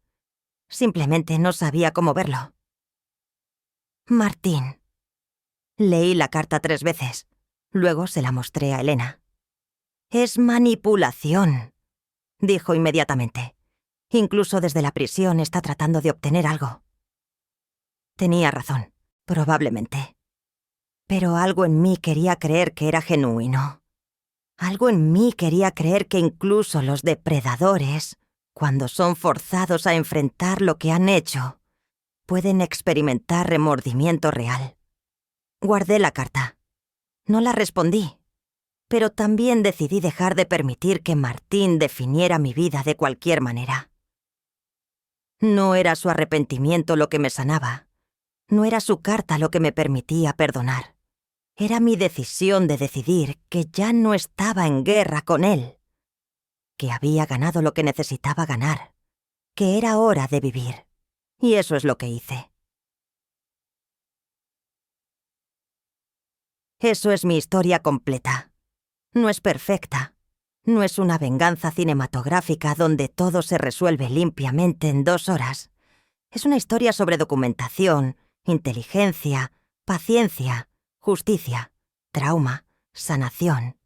Speaker 1: Simplemente no sabía cómo verlo. Martín. Leí la carta 3 veces. Luego se la mostré a Elena. «Es manipulación», dijo inmediatamente. «Incluso desde la prisión está tratando de obtener algo». Tenía razón, probablemente. Pero algo en mí quería creer que era genuino. Algo en mí quería creer que incluso los depredadores, cuando son forzados a enfrentar lo que han hecho, pueden experimentar remordimiento real. Guardé la carta. No la respondí. Pero también decidí dejar de permitir que Martín definiera mi vida de cualquier manera. No era su arrepentimiento lo que me sanaba. No era su carta lo que me permitía perdonar. Era mi decisión de decidir que ya no estaba en guerra con él, que había ganado lo que necesitaba ganar, que era hora de vivir. Y eso es lo que hice. Eso es mi historia completa. No es perfecta. No es una venganza cinematográfica donde todo se resuelve limpiamente en 2 horas. Es una historia sobre documentación, inteligencia, paciencia, justicia, trauma, sanación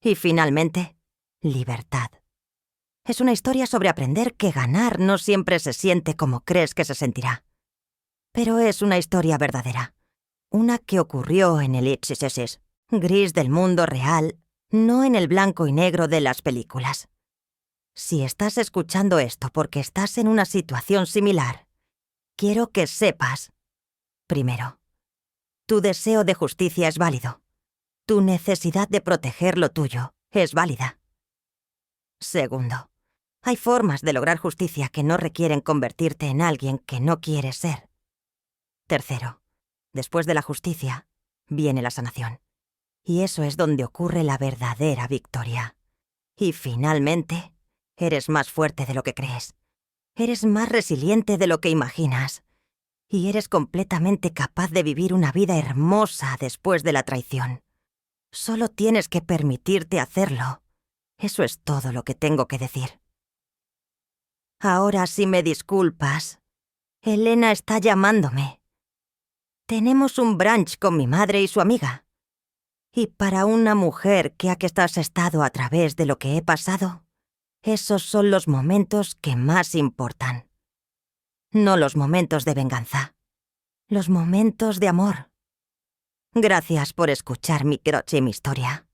Speaker 1: y, finalmente, libertad. Es una historia sobre aprender que ganar no siempre se siente como crees que se sentirá. Pero es una historia verdadera. Una que ocurrió en el XXX, gris del mundo real, no en el blanco y negro de las películas. Si estás escuchando esto porque estás en una situación similar, quiero que sepas, primero, tu deseo de justicia es válido. Tu necesidad de proteger lo tuyo es válida. Segundo, hay formas de lograr justicia que no requieren convertirte en alguien que no quieres ser. Tercero, después de la justicia, viene la sanación. Y eso es donde ocurre la verdadera victoria. Y finalmente, eres más fuerte de lo que crees. Eres más resiliente de lo que imaginas. Y eres completamente capaz de vivir una vida hermosa después de la traición. Solo tienes que permitirte hacerlo. Eso es todo lo que tengo que decir. Ahora, si me disculpas, Elena está llamándome. Tenemos un brunch con mi madre y su amiga. Y para una mujer que ha estado a través de lo que he pasado, esos son los momentos que más importan. No los momentos de venganza. Los momentos de amor. Gracias por escuchar mi croche y mi historia.